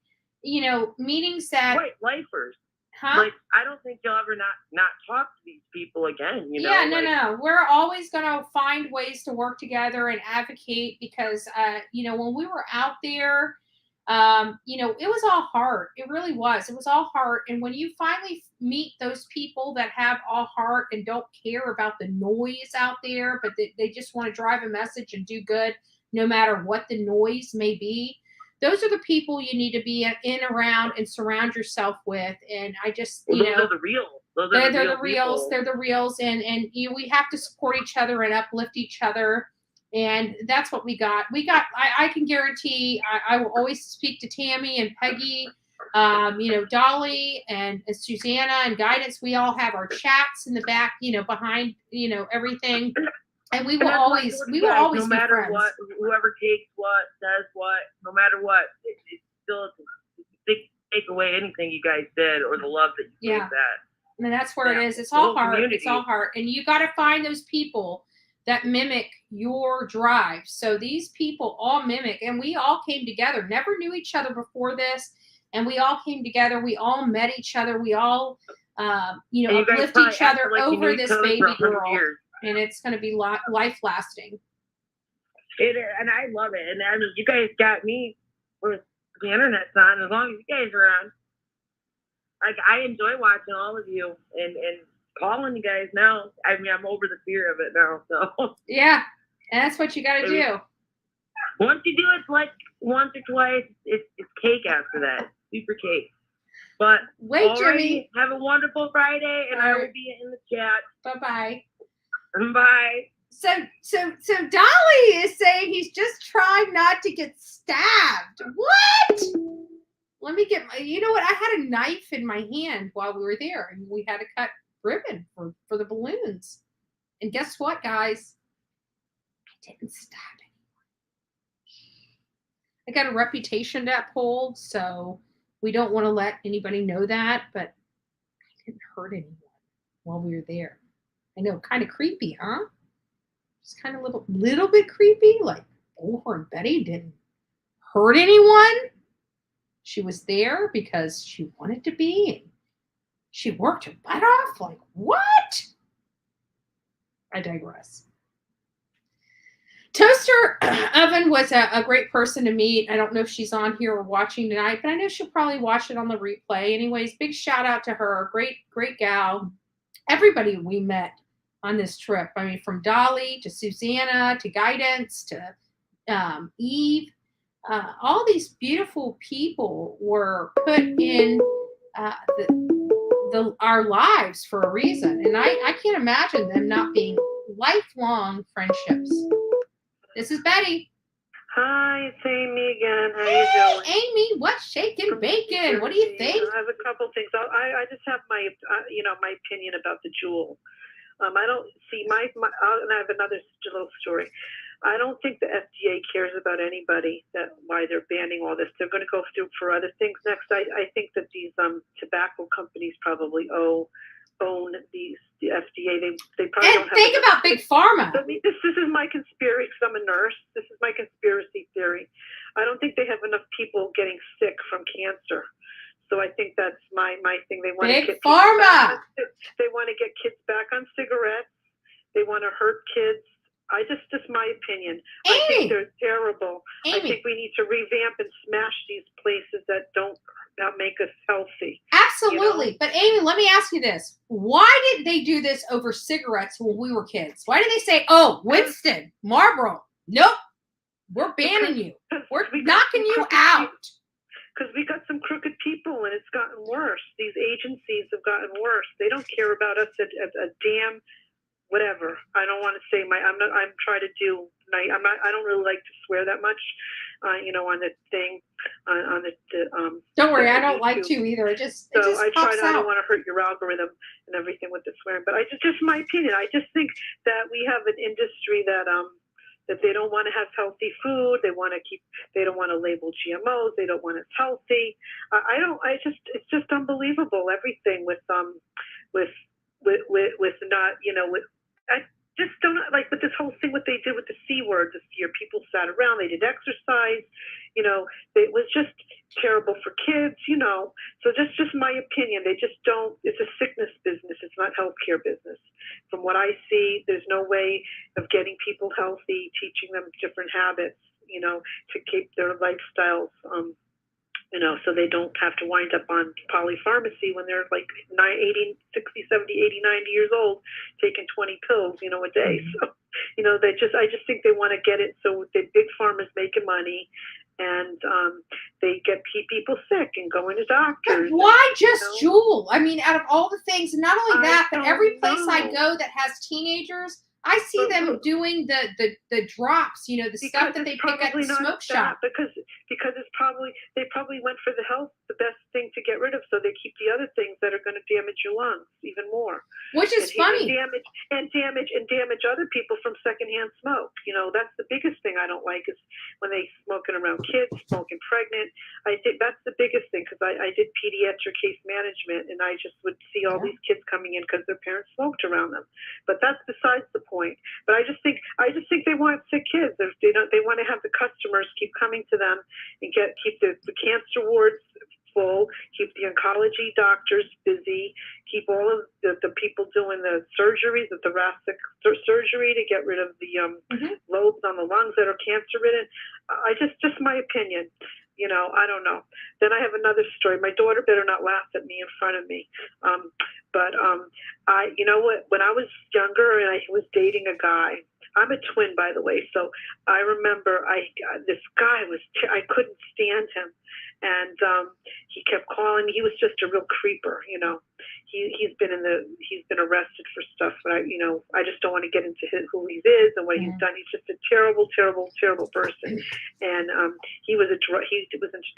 meetings that Right, lifers. huh? Like, I don't think you'll ever not talk to these people again. Yeah, like, no. We're always going to find ways to work together and advocate because, when we were out there, it was all heart. It really was. It was all heart. And when you finally meet those people that have all heart and don't care about the noise out there, but they just want to drive a message and do good no matter what the noise may be, those are the people you need to be in, around, and surround yourself with. And I just, those are the real. they're the reals. They're the reals, and we have to support each other and uplift each other, and that's what we got. I can guarantee. I will always speak to Tammy and Peggy, Dolly and Susanna and Guidance. We all have our chats in the back, behind, everything. And we will always no be matter friends. what, whoever takes what, says what, no matter what, it's still a big take away anything you guys did or the love that you gave that. And that's where it is. It's all heart. Community. It's all heart. And you got to find those people that mimic your drive. So these people all mimic, and we all came together. Never knew each other before this, and we all came together. We all met each other. We all, uplift each other over this baby girl. Years. And it's going to be life lasting. And I love it. And I mean, you guys got me with the internet's on. As long as you guys are on, like, I enjoy watching all of you and calling you guys now. I mean, I'm over the fear of it now. So yeah, and that's what you got to do. Once you do it like once or twice, it's cake after that. Super cake. But wait, Jimmy, have a wonderful Friday, and I will be in the chat. Bye. Bye. So Dolly is saying he's just trying not to get stabbed. What? Let me get you know what? I had a knife in my hand while we were there, and we had to cut ribbon for the balloons. And guess what, guys? I didn't stab anyone. I got a reputation to uphold, so we don't want to let anybody know that, but I didn't hurt anyone while we were there. I know, kind of creepy, huh? Just kind of little bit creepy. Like, Bullhorn Betty didn't hurt anyone. She was there because she wanted to be. And she worked her butt off. Like, what? I digress. Toaster Oven was a great person to meet. I don't know if she's on here or watching tonight, but I know she'll probably watch it on the replay. Anyways, big shout out to her. Great gal. Everybody we met on this trip. I mean, from Dolly to Susanna to Guidance to Eve. All these beautiful people were put in our lives for a reason. And I can't imagine them not being lifelong friendships. This is Betty. Hi, it's Amy again. How you doing? Amy, what's shaking bacon? What do you think? I have a couple things. I just have my my opinion about the jewel. I don't see and I have another little story. I don't think the FDA cares about anybody, that why they're banning all this. They're going to go through for other things next. I think that these tobacco companies probably own the FDA. They probably don't have. Think about Big Pharma. This is my conspiracy. Because I'm a nurse. This is my conspiracy theory. I don't think they have enough people getting sick from cancer. So I think that's my thing. They want Big to get Pharma. They want to get kids back on cigarettes. They want to hurt kids. Just my opinion. Amy. I think they're terrible. Amy. I think we need to revamp and smash these places that don't make us healthy. Absolutely. But Amy, let me ask you this. Why did they do this over cigarettes when we were kids? Why did they say, oh, Winston, Marlboro? Nope. We're banning you. We're knocking you out. Because we got some crooked people, and it's gotten worse. These agencies have gotten worse. They don't care about us a damn whatever. I don't want to say I'm trying to do. I don't really like to swear that much, on the thing, on the. Don't worry, I don't like to either. It just I pops out. I don't want to hurt your algorithm and everything with the swearing, but just my opinion. I just think that we have an industry that they don't want to have healthy food. They don't want to label GMOs. They don't want it healthy. It's just unbelievable. Everything with not, just don't, like with this whole thing, what they did with the C word this year, people sat around, they did exercise, you know, it was just terrible for kids, you know. So that's just my opinion. They just don't, it's a sickness business. It's not healthcare business. From what I see, there's no way of getting people healthy, teaching them different habits, you know, to keep their lifestyles, you know, so they don't have to wind up on polypharmacy when they're like 80, 60, 70, 80, 90 years old, taking 20 pills, you know, a day. So, you know, I just think they want to get it so the big pharma's making money, and they get people sick and going to doctors. But why and, just Jewel? I mean, out of all the things, and not only that, but every place I know. go that has teenagers, I see them doing the drops, you know, the stuff that they pick at the smoke shop. Because it's probably, they probably went for the best thing to get rid of, so they keep the other things that are going to damage your lungs even more. Which is funny. Damage other people from secondhand smoke. You know, that's the biggest thing I don't like, is when they smoking around kids, smoking pregnant. I think that's the biggest thing, because I did pediatric case management, and I just would see all these kids coming in because their parents smoked around them. But that's besides the point. But I just think they want sick kids. They want to have the customers keep coming to them and keep the cancer wards full, keep the oncology doctors busy, keep all of the people doing the surgeries, the thoracic surgery to get rid of the lobes on the lungs that are cancer ridden. Just my opinion. You know, I don't know. Then I have another story. My daughter better not laugh at me in front of me. You know what? When I was younger and I was dating a guy, I'm a twin, by the way. So I remember this guy I couldn't stand him. And he kept calling me. He was just a real creeper, you know. He's been arrested for stuff, but I just don't want to get into who he is and what he's done. He's just a terrible, terrible, terrible person. And he was into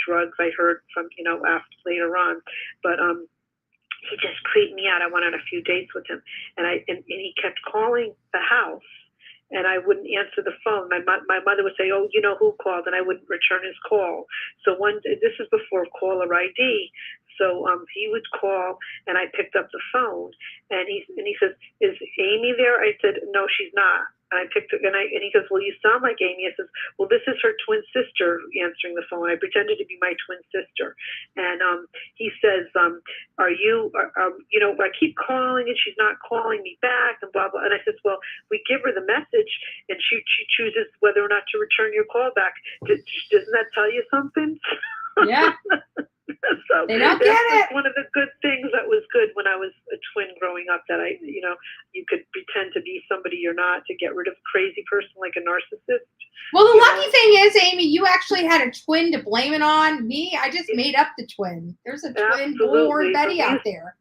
drugs. I heard from after later on, but he just creeped me out. I went on a few dates with him, and he kept calling the house. And I wouldn't answer the phone. My mother would say, "Oh, you know who called," and I wouldn't return his call. So this is before caller ID. So he would call, and I picked up the phone, and he says, "Is Amy there?" I said, "No, she's not." And I picked it, and he goes, "Well, you sound like Amy." I says, "Well, this is her twin sister answering the phone." I pretended to be my twin sister, and he says, "Are you? I keep calling and she's not calling me back, and blah blah." And I says, "Well, we give her the message, and she chooses whether or not to return your call back. Doesn't that tell you something?" Yeah. So they don't get it. One of the good things that was good when I was a twin growing up, that you could pretend to be somebody you're not to get rid of a crazy person like a narcissist. Well, the lucky thing is, Amy, you actually had a twin to blame it on. Me, I just made up the twin. There's a twin Bullhorn Betty out there.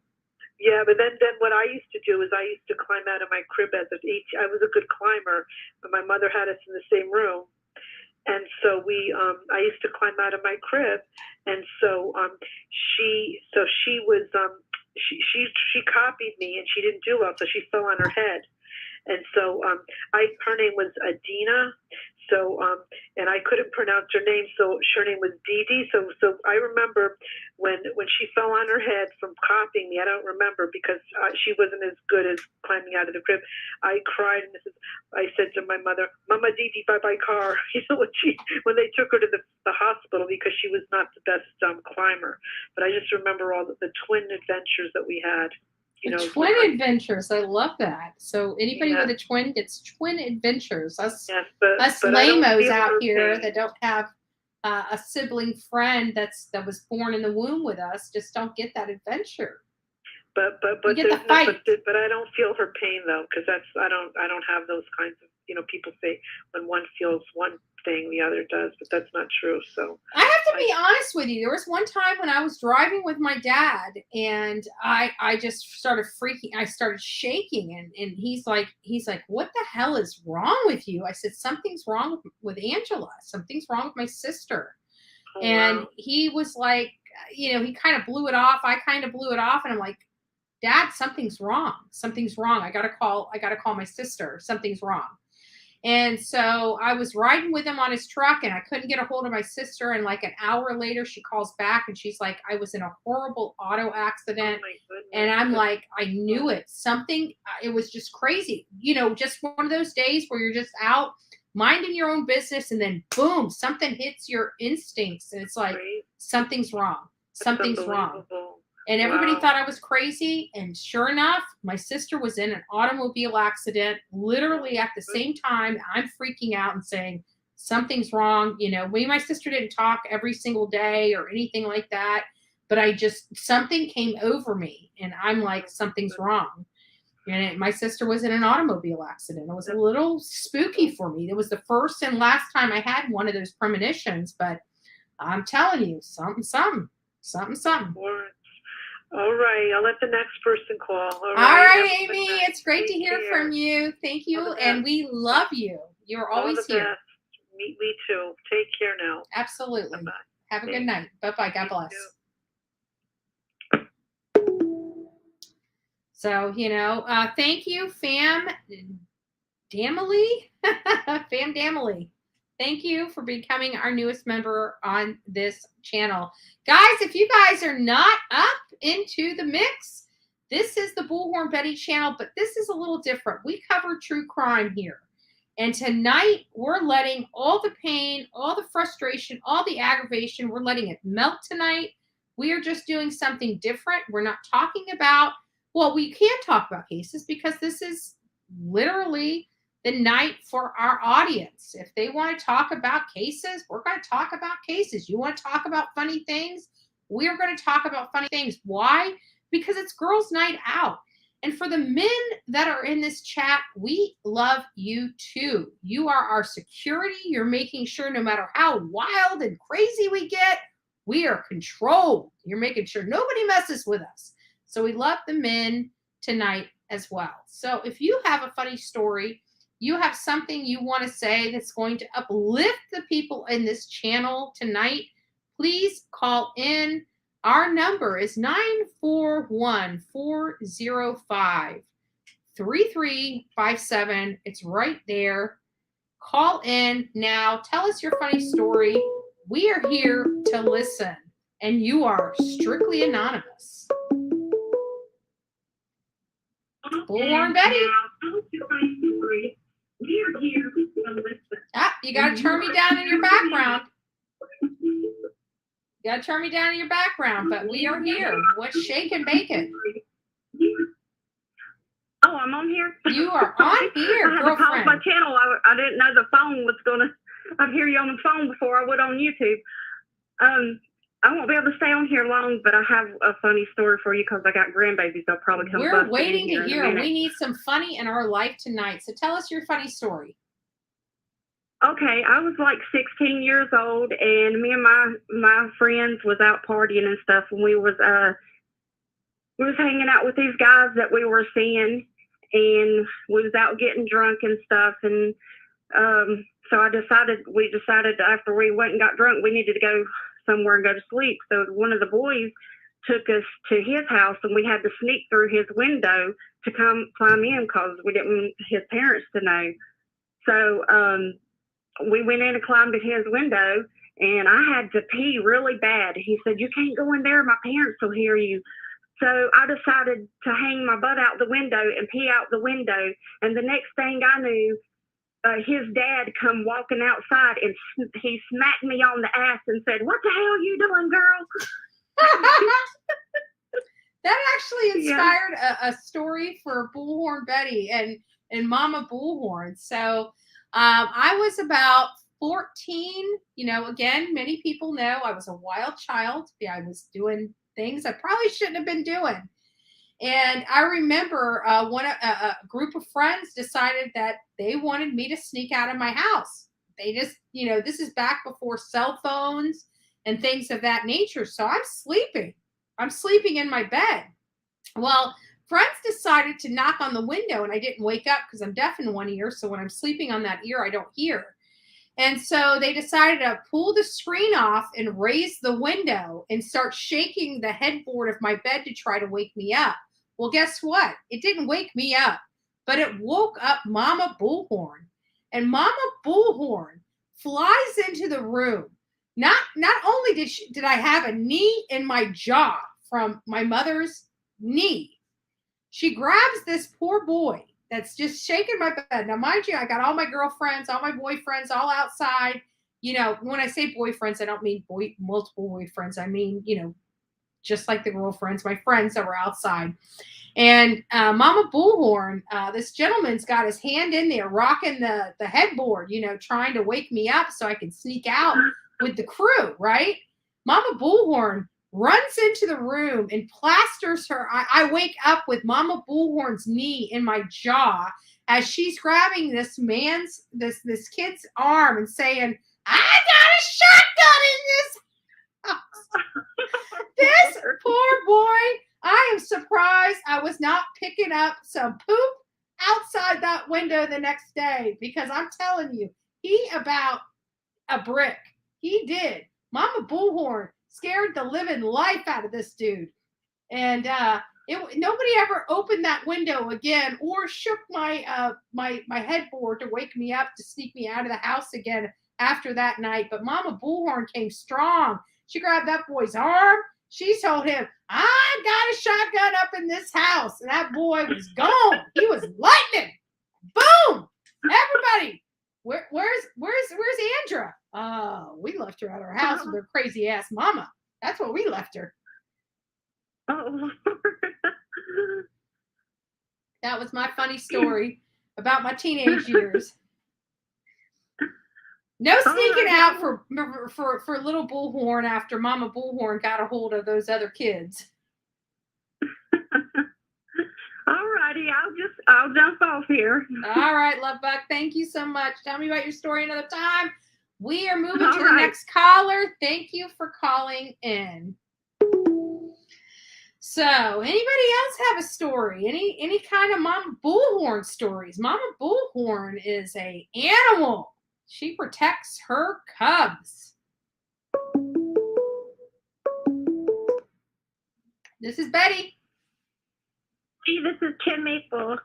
Yeah, but then what I used to do is I used to climb out of my crib as an 18. I was a good climber, but my mother had us in the same room. And so I used to climb out of my crib, and so she copied me, and she didn't do well, so she fell on her head, and so her name was Adina, so and I couldn't pronounce her name, so her name was Dee. So I remember when she fell on her head from copying me. I don't remember because she wasn't as good as climbing out of the crib. I cried, and I said to my mother, "Mama, Dee, bye-bye car." When they took her to the hospital because she was not the best climber. But I just remember all the twin adventures that we had. Twin adventures. I love that. So anybody with a twin gets twin adventures. Us lamos out here that don't have a sibling friend that was born in the womb with us just don't get that adventure. But we get the fight. But I don't feel her pain though, because I don't have those kinds of people say when one feels one thing the other does, but that's not true. So I have to be honest with you. There was one time when I was driving with my dad, and I just started freaking. I started shaking, and he's like, "What the hell is wrong with you?" I said, "Something's wrong with Angela. Something's wrong with my sister." And he was like, he kind of blew it off. I kind of blew it off, and I'm like, "Dad, something's wrong. Something's wrong. I gotta call my sister. Something's wrong." And so I was riding with him on his truck and I couldn't get a hold of my sister. And like an hour later, she calls back and she's like, I was in a horrible auto accident. Oh my goodness. And I'm like, I knew it. Something, it was just crazy. You know, just one of those days where you're just out minding your own business and then boom, something hits your instincts. And it's like, Right. something's wrong. Something's wrong. Unbelievable. And everybody Wow. thought I was crazy. And sure enough, my sister was in an automobile accident literally at the same time. I'm freaking out and saying, something's wrong. You know, me and my sister didn't talk every single day or anything like that. But something came over me and I'm like, something's wrong. And my sister was in an automobile accident. It was a little spooky for me. It was the first and last time I had one of those premonitions. But I'm telling you, something. All right, I'll let the next person call. All right, Have a good Amy, night. it's great to Take hear care. from you. Thank All you, the and best. we love you. You're All always the here. best. Me too. Take care now. Absolutely. Bye-bye. Have a good Thanks. night. Bye-bye. God You bless. too. So, thank you, Fam Damily. Fam Damily. Thank you for becoming our newest member on this channel. Guys, if you guys are not up into the mix, this is the Bullhorn Betty channel, but this is a little different. We cover true crime here. And tonight, we're letting all the pain, all the frustration, all the aggravation, we're letting it melt tonight. We are just doing something different. We're not talking about, well, we can talk about cases because this is literally the night for our audience. If they want to talk about cases, we're going to talk about cases. You want to talk about funny things? We're going to talk about funny things. Why? Because it's girls' night out. And for the men that are in this chat, we love you too. You are our security. You're making sure no matter how wild and crazy we get, we are controlled. You're making sure nobody messes with us. So we love the men tonight as well. So if you have a funny story, you have something you want to say that's going to uplift the people in this channel tonight, please call in. Our number is 941-405-3357. It's right there. Call in now. Tell us your funny story. We are here to listen, and you are strictly anonymous. Bullhorn Betty. Ah, you got to turn me down in your background. You got to turn me down in your background, but we are here. What's shaking bacon? Oh, I'm on here? You are on here, I had to pause girlfriend. my channel. I didn't know the phone was going to, I'd hear you on the phone before I would on YouTube. I won't be able to stay on here long, but I have a funny story for you because I got grandbabies. They'll probably come We're busting waiting in to here in a hear. minute. We need some funny in our life tonight. So tell us your funny story. Okay, I was like 16 years old, and me and my friends was out partying and stuff, and we was hanging out with these guys that we were seeing, and we was out getting drunk and stuff, and so we decided after we went and got drunk, we needed to go somewhere and go to sleep. So one of the boys took us to his house, and we had to sneak through his window to come climb in because we didn't want his parents to know. So we went in and climbed at his window, and I had to pee really bad. He said, "You can't go in there. My parents will hear you." So I decided to hang my butt out the window and pee out the window. And the next thing I knew, his dad come walking outside, and he smacked me on the ass and said, "What the hell you doing, girl?" That actually inspired a story for Bullhorn Betty and Mama Bullhorn. So I was about 14. Again, many people know I was a wild child. Yeah, I was doing things I probably shouldn't have been doing. And I remember a group of friends decided that they wanted me to sneak out of my house. They just, this is back before cell phones and things of that nature. So I'm sleeping in my bed. Well, friends decided to knock on the window, and I didn't wake up because I'm deaf in one ear. So when I'm sleeping on that ear, I don't hear. And so they decided to pull the screen off and raise the window and start shaking the headboard of my bed to try to wake me up. Well, guess what? It didn't wake me up, but it woke up Mama Bullhorn. and Mama Bullhorn flies into the room. Not only did I have a knee in my jaw from my mother's knee, she grabs this poor boy that's just shaking my bed. Now, mind you, I got all my girlfriends, all my boyfriends, all outside. You know, when I say boyfriends, I don't mean multiple boyfriends. I mean, you know, just like the girlfriends, my friends that were outside. And Mama Bullhorn, this gentleman's got his hand in there, rocking the headboard, you know, trying to wake me up so I can sneak out with the crew, right? Mama Bullhorn runs into the room and plasters her. I wake up with Mama Bullhorn's knee in my jaw as she's grabbing this kid's arm and saying, "I got a shotgun in this house." This poor boy, I am surprised I was not picking up some poop outside that window the next day, because I'm telling you, he about a brick. He did. Mama Bullhorn scared the living life out of this dude. And nobody ever opened that window again or shook my my headboard to wake me up to sneak me out of the house again after that night. But Mama Bullhorn came strong. She grabbed that boy's arm. She told him, "I got a shotgun up in this house." And that boy was gone. He was lightning. Boom! Everybody, where's Andra? We left her at our house with her crazy ass mama. That's what we left her. Oh. That was my funny story about my teenage years. No sneaking out for little Bullhorn after Mama Bullhorn got a hold of those other kids. Alrighty, I'll jump off here. All right, Love Bug. Thank you so much. Tell me about your story another time. We are moving to the next caller. Thank you for calling in. So, anybody else have a story? Any kind of Mama Bullhorn stories? Mama Bullhorn is an animal. She protects her cubs. This is Betty. Hey, this is Kim Maple.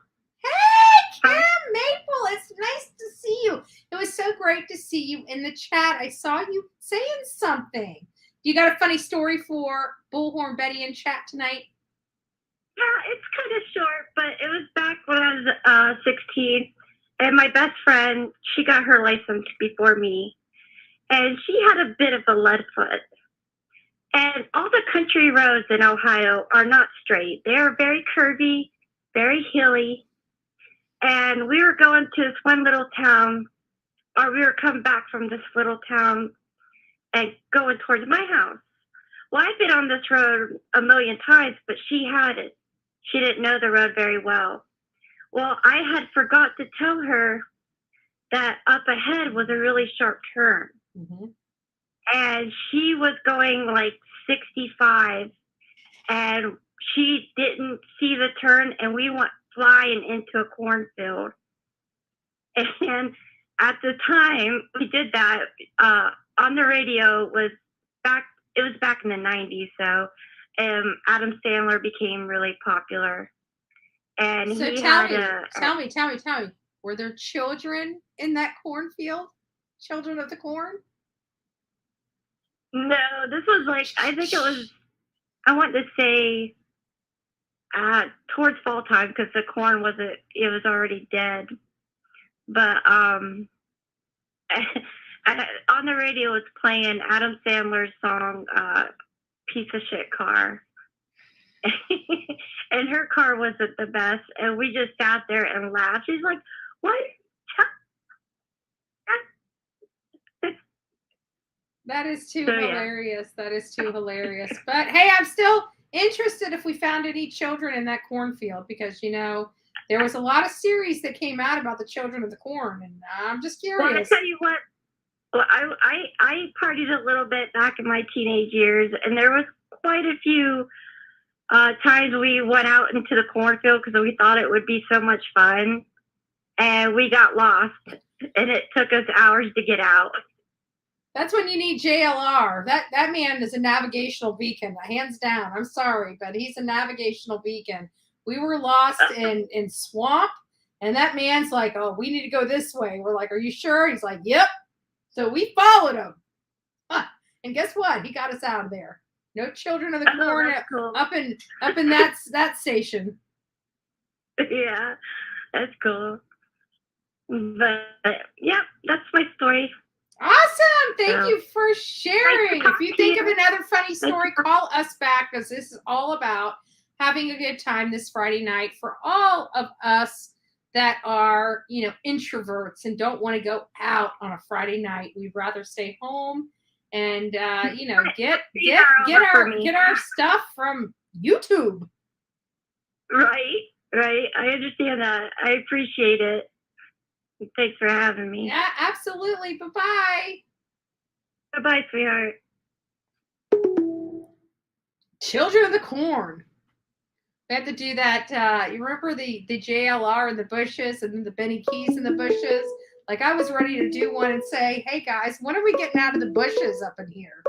Hey, Kim Maple. It's nice to see you. It was so great to see you in the chat. I saw you saying something. You got a funny story for Bullhorn Betty in chat tonight? Yeah, it's kind of short, but it was back when I was 16. And my best friend, she got her license before me. And she had a bit of a lead foot. And all the country roads in Ohio are not straight. They are very curvy, very hilly. And we were going to this one little town, or we were coming back from this little town and going towards my house. Well, I've been on this road a million times, but she hadn't. She didn't know the road very well. Well, I had forgot to tell her that up ahead was a really sharp turn. Mm-hmm. And she was going like 65, and she didn't see the turn, and we went flying into a cornfield. And at the time we did that, on the radio it was back in the 90s, so Adam Sandler became really popular. And so tell me, were there children in that cornfield? Children of the corn? No, this was like, I think it was, I want to say towards fall time, because the corn was already dead. But on the radio it's playing Adam Sandler's song, Piece of Shit Car. And her car wasn't the best, and we just sat there and laughed. She's like, "What?" That is too hilarious. Yeah. That is too hilarious. But hey, I'm still interested if we found any children in that cornfield, because, you know, there was a lot of series that came out about the children of the corn, and I'm just curious. Well, I tell you what. Well, I partied a little bit back in my teenage years, and there was quite a few times we went out into the cornfield because we thought it would be so much fun, and we got lost, and it took us hours to get out. That's when you need JLR. That man is a navigational beacon, hands down. I'm sorry, but he's a navigational beacon. We were lost in swamp And that man's like, oh, we need to go this way. We're like, are you sure? He's like, yep. So we followed him. Huh. And guess what? He got us out of there. No children of the corn cool. up in that station. Yeah, that's cool. But yeah, that's my story. Awesome. Thank you for sharing. Nice to If you talk think to of you. another funny story, Nice to- call us back because this is all about having a good time this Friday night for all of us that are, introverts and don't want to go out on a Friday night. We'd rather stay home and get our stuff from YouTube. Right. I understand that. I appreciate it. Thanks for having me. Yeah, absolutely. Bye-bye. Bye-bye, sweetheart. Children of the Corn. We had to do that. You remember the JLR in the bushes and then the Benny Keys in the bushes? Like I was ready to do one and say, hey guys, when are we getting out of the bushes up in here?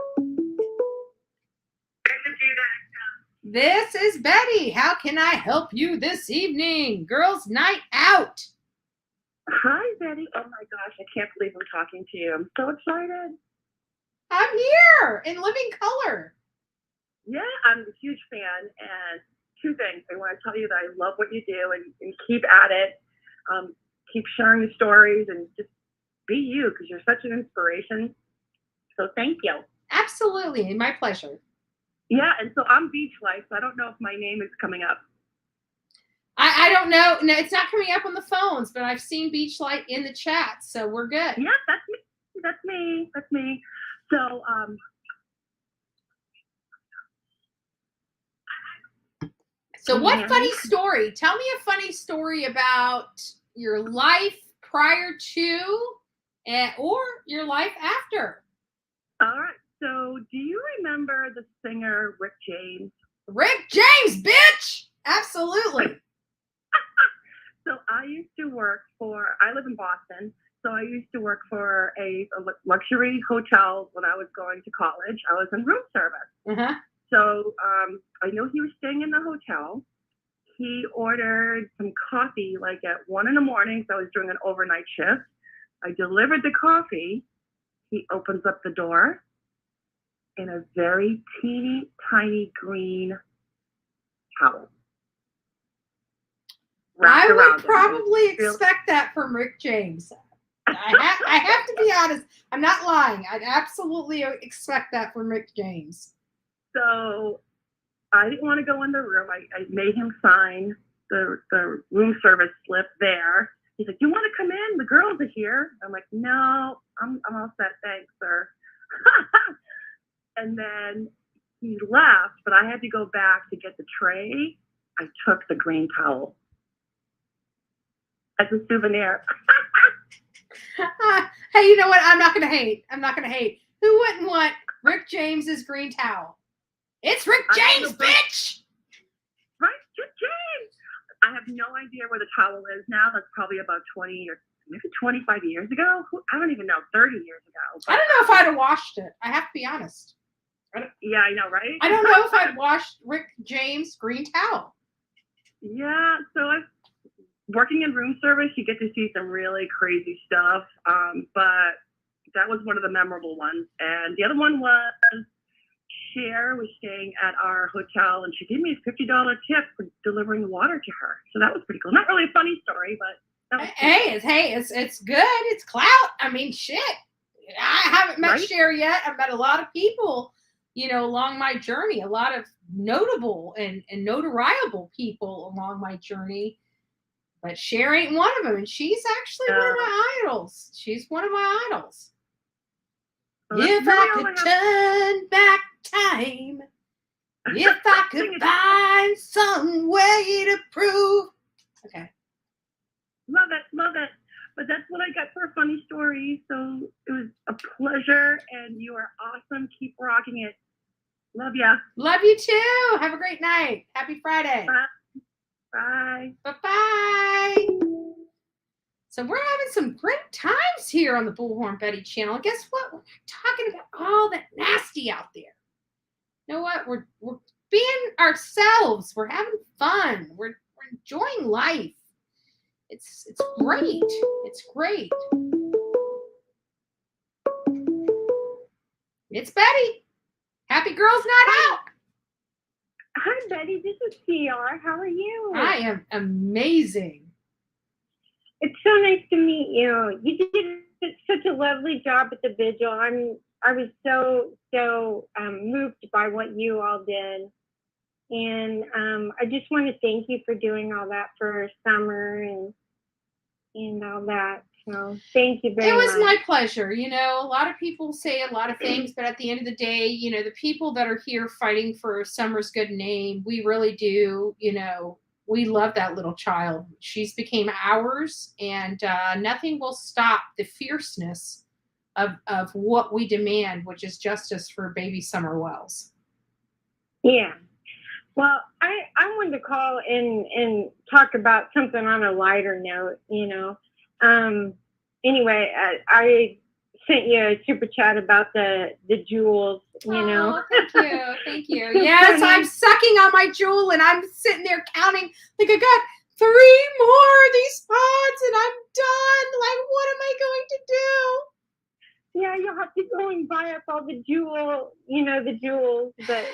This is Betty. How can I help you this evening? Girls' night out. Hi, Betty. Oh my gosh, I can't believe I'm talking to you. I'm so excited. I'm here in living color. Yeah, I'm a huge fan. And two things. I want to tell you that I love what you do and keep at it. Keep sharing your stories and just be you because you're such an inspiration. So thank you. Absolutely. My pleasure. Yeah, and so I'm Beach Life, so I don't know if my name is coming up. I don't know. No, it's not coming up on the phones, but I've seen Beach Light in the chat, so we're good. Yeah, that's me. So, what funny story? Tell me a funny story about your life prior to or your life after. All right. So, do you remember the singer Rick James? Rick James, bitch! Absolutely. So I live in Boston, so I used to work for a luxury hotel when I was going to college. I was in room service. Uh-huh. So I know he was staying in the hotel. He ordered some coffee like at 1 a.m. So I was doing an overnight shift. I delivered the coffee. He opens up the door in a very teeny tiny green towel. I would probably expect that from Rick James. I have to be honest. I'm not lying. I'd absolutely expect that from Rick James. So I didn't want to go in the room. I made him sign the room service slip there. He's like, you want to come in? The girls are here. I'm like, no, I'm all set. Thanks, sir. And then he left, but I had to go back to get the tray. I took the green towel as a souvenir. Hey, you know what? I'm not going to hate. Who wouldn't want Rick James's green towel? It's Rick James, bitch! Right? Rick James! I have no idea where the towel is now. That's probably about 20 or maybe 25 years ago. I don't even know, 30 years ago. I don't know if I'd have washed it. I have to be honest. Yeah, I know, right? I don't know if I'd washed Rick James' green towel. Yeah, so working in room service, you get to see some really crazy stuff. But that was one of the memorable ones. And the other one was Cher was staying at our hotel, and she gave me a $50 tip for delivering water to her. So that was pretty cool. Not really a funny story, but that was cool. It's good. It's clout. I mean, shit. I haven't met Cher yet. I've met a lot of people, along my journey. A lot of notable and notariable people along my journey. But Cher ain't one of them, and she's actually one of my idols. She's one of my idols. If I could turn back time, if I could find some way to prove. Okay. Love it. But that's what I got for a funny story. So it was a pleasure, and you are awesome. Keep rocking it. Love ya. Love you too. Have a great night. Happy Friday. Bye. Bye-bye. So we're having some great times here on the Bullhorn Betty channel. And guess what? We're not talking about all that nasty out there. You know what? We're being ourselves. We're having fun. We're enjoying life. It's great. It's great. It's Betty. Happy Girls Night Out. Hi, Betty. This is CR. How are you? I am amazing. It's so nice to meet you. You did such a lovely job at the vigil. I was so moved by what you all did, and I just want to thank you for doing all that for Summer and all that. So thank you very much. It was my pleasure. You know, a lot of people say a lot of things, but at the end of the day, you know, the people that are here fighting for Summer's good name, we really do, you know, we love that little child. She's became ours, and nothing will stop the fierceness of what we demand, which is justice for baby Summer Wells. Yeah. Well, I wanted to call and talk about something on a lighter note, you know. Anyway, I sent you a super chat about the jewels, you know. Thank you. Yes, I'm sucking on my jewel and I'm sitting there counting like I got 3 more of these spots and I'm done. Like, what am I going to do? Yeah, you'll have to go and buy up all the jewels. But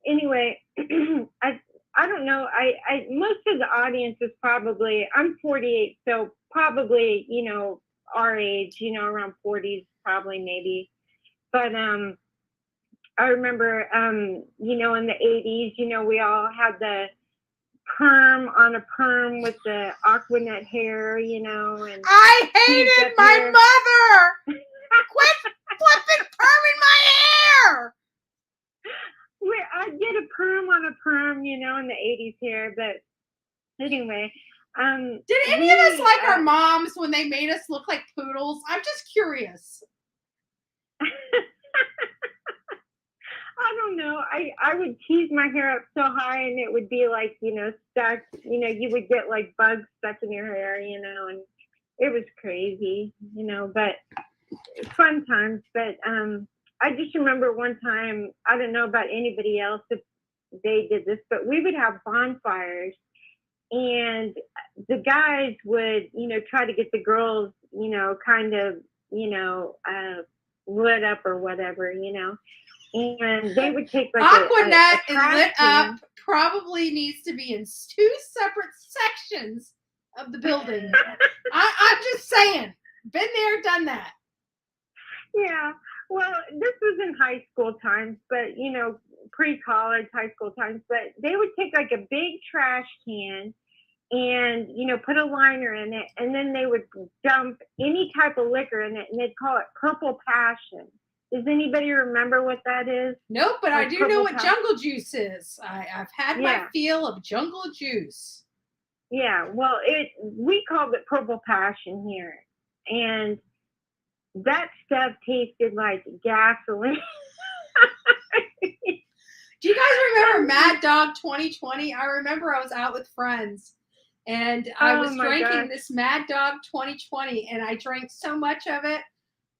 anyway, I don't know. I most of the audience is probably, I'm 48, so probably, you know, our age, you know, around 40s, probably maybe. But I remember, you know, in the 80s, you know, we all had the perm on a perm with the Aquanet hair, you know. And I hated my mother. Quit flipping perm in my hair. I did a perm on a perm, you know, in the 80s here, but anyway. Did any of us like our moms when they made us look like poodles? I'm just curious. I don't know. I would tease my hair up so high and it would be like, you know, stuck, you know, you would get like bugs stuck in your hair, you know, and it was crazy, you know, but fun times. But I just remember one time, I don't know about anybody else if they did this, but we would have bonfires and the guys would, you know, try to get the girls, you know, kind of, you know, lit up or whatever, you know, and they would take like Aquanet a is lit up probably needs to be in 2 separate sections of the building. I'm just saying, been there, done that. Yeah. Well, this was in high school times, but, you know, pre-college, high school times, but they would take like a big trash can and, you know, put a liner in it, and then they would dump any type of liquor in it, and they'd call it Purple Passion. Does anybody remember what that is? Nope, but like I do know what jungle juice is. I've had my feel of jungle juice. Yeah, well, we called it Purple Passion here, and that stuff tasted like gasoline. Do you guys remember Mad Dog 2020? I remember I was out with friends and I was drinking this Mad Dog 2020 and I drank so much of it.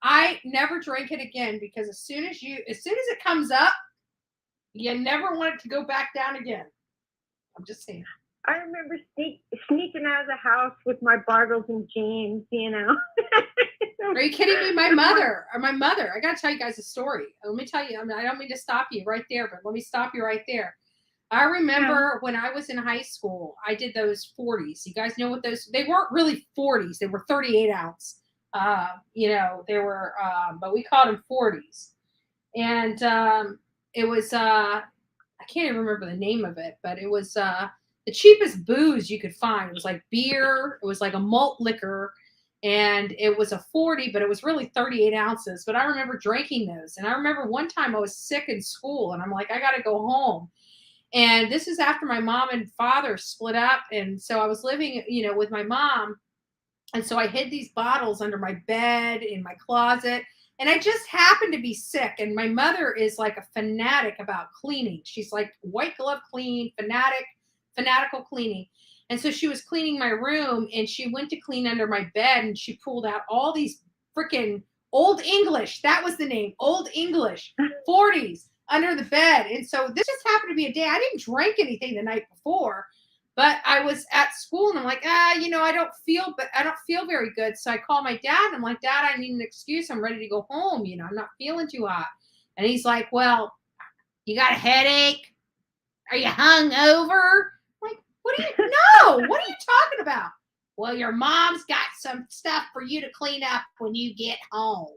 I never drank it again because as soon as it comes up, you never want it to go back down again. I'm just saying. I remember sneaking out of the house with my Bartles and James, you know. Are you kidding me? My mother, I got to tell you guys a story. Let me tell you, I don't mean to stop you right there, but let me stop you right there. I remember when I was in high school, I did those 40s. You guys know what they weren't really 40s. They were 38 ounce. You know, they were, but we called them 40s. And it was, I can't even remember the name of it, but it was the cheapest booze you could find. It was like beer. It was like a malt liquor. And it was a 40, but it was really 38 ounces. But I remember drinking those. And I remember one time I was sick in school and I'm like, I got to go home. And this is after my mom and father split up. And so I was living, you know, with my mom. And so I hid these bottles under my bed, in my closet. And I just happened to be sick. And my mother is like a fanatic about cleaning. She's like white glove clean, fanatical cleaning. And so she was cleaning my room and she went to clean under my bed and she pulled out all these freaking Old English. That was the name. Old English 40s under the bed. And so this just happened to be a day. I didn't drink anything the night before, But I was at school and I'm like, I don't feel very good. So I call my dad and I'm like, Dad, I need an excuse. I'm ready to go home. I'm not feeling too hot. And he's like, well, you got a headache? Are you hungover? I'm like, what are you talking about? Well, your mom's got some stuff for you to clean up when you get home.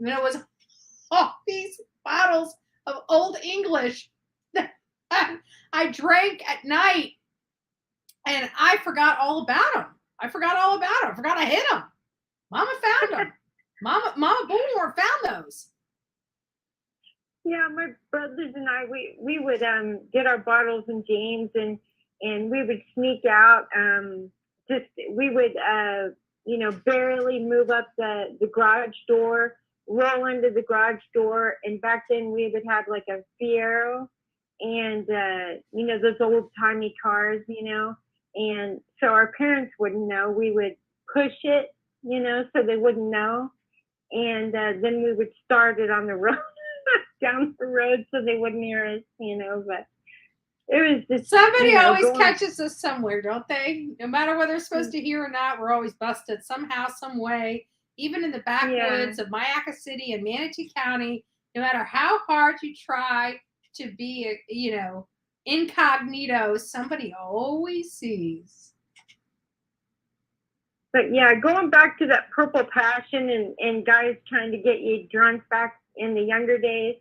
And it was all these bottles of Old English that I drank at night, and I forgot all about them. I forgot I hid them. Mama found them. Mama Bullhorn found those. Yeah, my brothers and I, we would get our bottles and James, and we would sneak out. We would barely move up the garage door, roll into the garage door, and back then we would have like a Fiero, and those old timey cars, and so our parents wouldn't know. We would push it, so they wouldn't know, and then we would start it on the road. Down the road so they wouldn't hear us, but it was just somebody always catches us somewhere, don't they? No matter whether they're supposed to hear or not, we're always busted somehow, some way, even in the backwoods of Mayaca City and Manatee County. No matter how hard you try to be, incognito, somebody always sees. But yeah, going back to that purple passion and guys trying to get you drunk back in the younger days,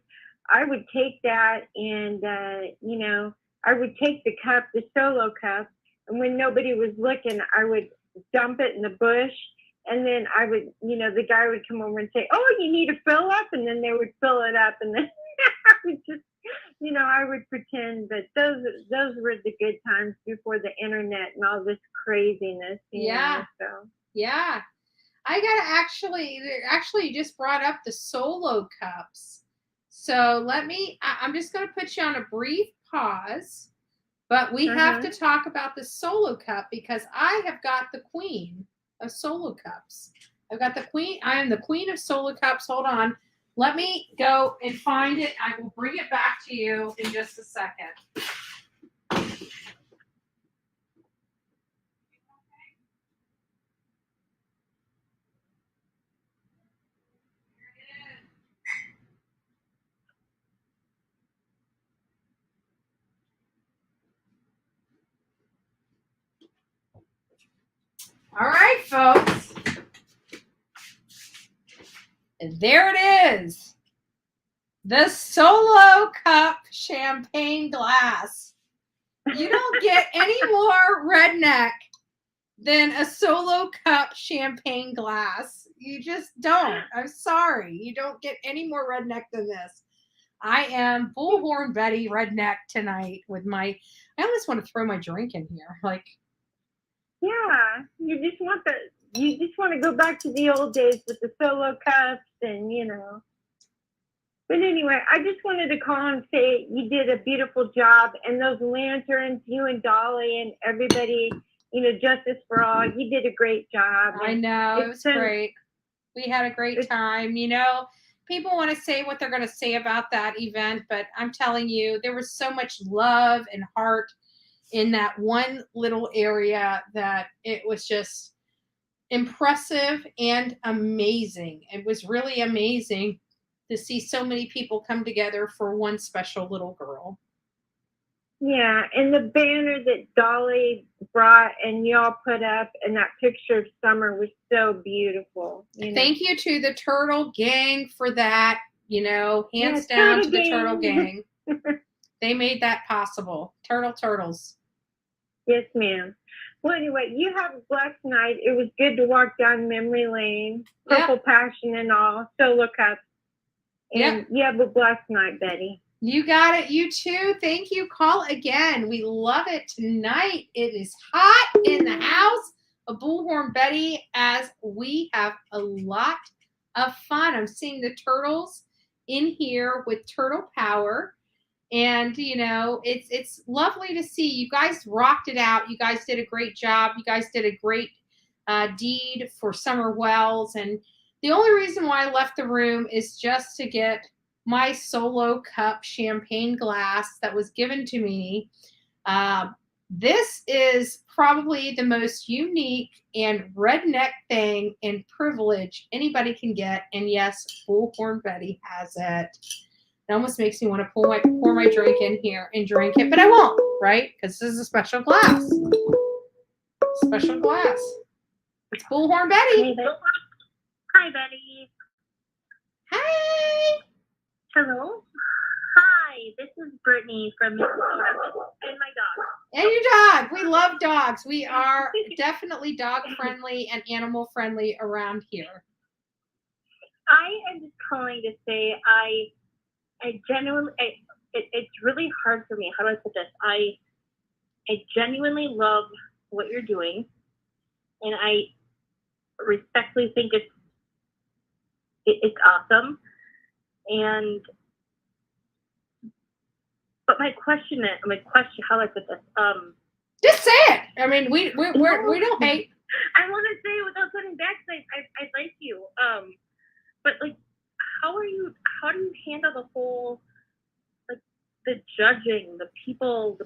I would take that and, I would take the cup, the solo cup, and when nobody was looking, I would dump it in the bush, and then I would, the guy would come over and say, oh, you need a fill up, and then they would fill it up, and then I would just, I would pretend that those were the good times before the internet and all this craziness. Yeah. I gotta actually you just brought up the solo cups. So I'm just gonna put you on a brief pause, but we have to talk about the solo cup because I have got the queen of solo cups. I am the queen of solo cups. Hold on. Let me go and find it. I will bring it back to you in just a second. All right, folks. And there it is. The Solo Cup champagne glass. You don't get any more redneck than a Solo Cup champagne glass. You just don't. I'm sorry. You don't get any more redneck than this. I am Bullhorn Betty redneck tonight with I almost want to throw my drink in here. Yeah, you just want to go back to the old days with the solo cups and, But anyway, I just wanted to call and say you did a beautiful job. And those lanterns, you and Dolly and everybody, Justice for All, you did a great job. I know. It was great. We had a great time. People want to say what they're going to say about that event, but I'm telling you, there was so much love and heart in that one little area that it was just impressive and amazing. It was really amazing to see so many people come together for one special little girl. Yeah, and the banner that Dolly brought and y'all put up and that picture of Summer was so beautiful. Thank you to the Turtle Gang for that, hands down to the Turtle Gang. They made that possible. Turtles. Yes, ma'am. Well, anyway, you have a blessed night. It was good to walk down memory lane, purple passion and all, solo cups. And you have a blessed night, Betty. You got it. You too. Thank you. Call again. We love it tonight. It is hot in the house of Bullhorn Betty as we have a lot of fun. I'm seeing the turtles in here with Turtle Power. And, it's lovely to see. You guys rocked it out. You guys did a great job. You guys did a great deed for Summer Wells. And the only reason why I left the room is just to get my Solo Cup champagne glass that was given to me This is probably the most unique and redneck thing and privilege anybody can get. And yes, Bullhorn Betty has it. It almost makes me want to pour my drink in here and drink it, but I won't, right? Because this is a special glass. Special glass. It's Bullhorn Betty. Hi, Betty. Hey. Hello. Hi, this is Brittany from Minnesota, and my dog. And your dog. We love dogs. We are definitely dog friendly and animal friendly around here. I am just calling to say I genuinely, it's really hard for me. How do I put this? I genuinely love what you're doing, and I respectfully think it's awesome. And but my question, how do I put this? Just say it. I mean, we don't hate. I want to say it without putting back. I like you. But like, how do you handle the whole, like, the judging, the people,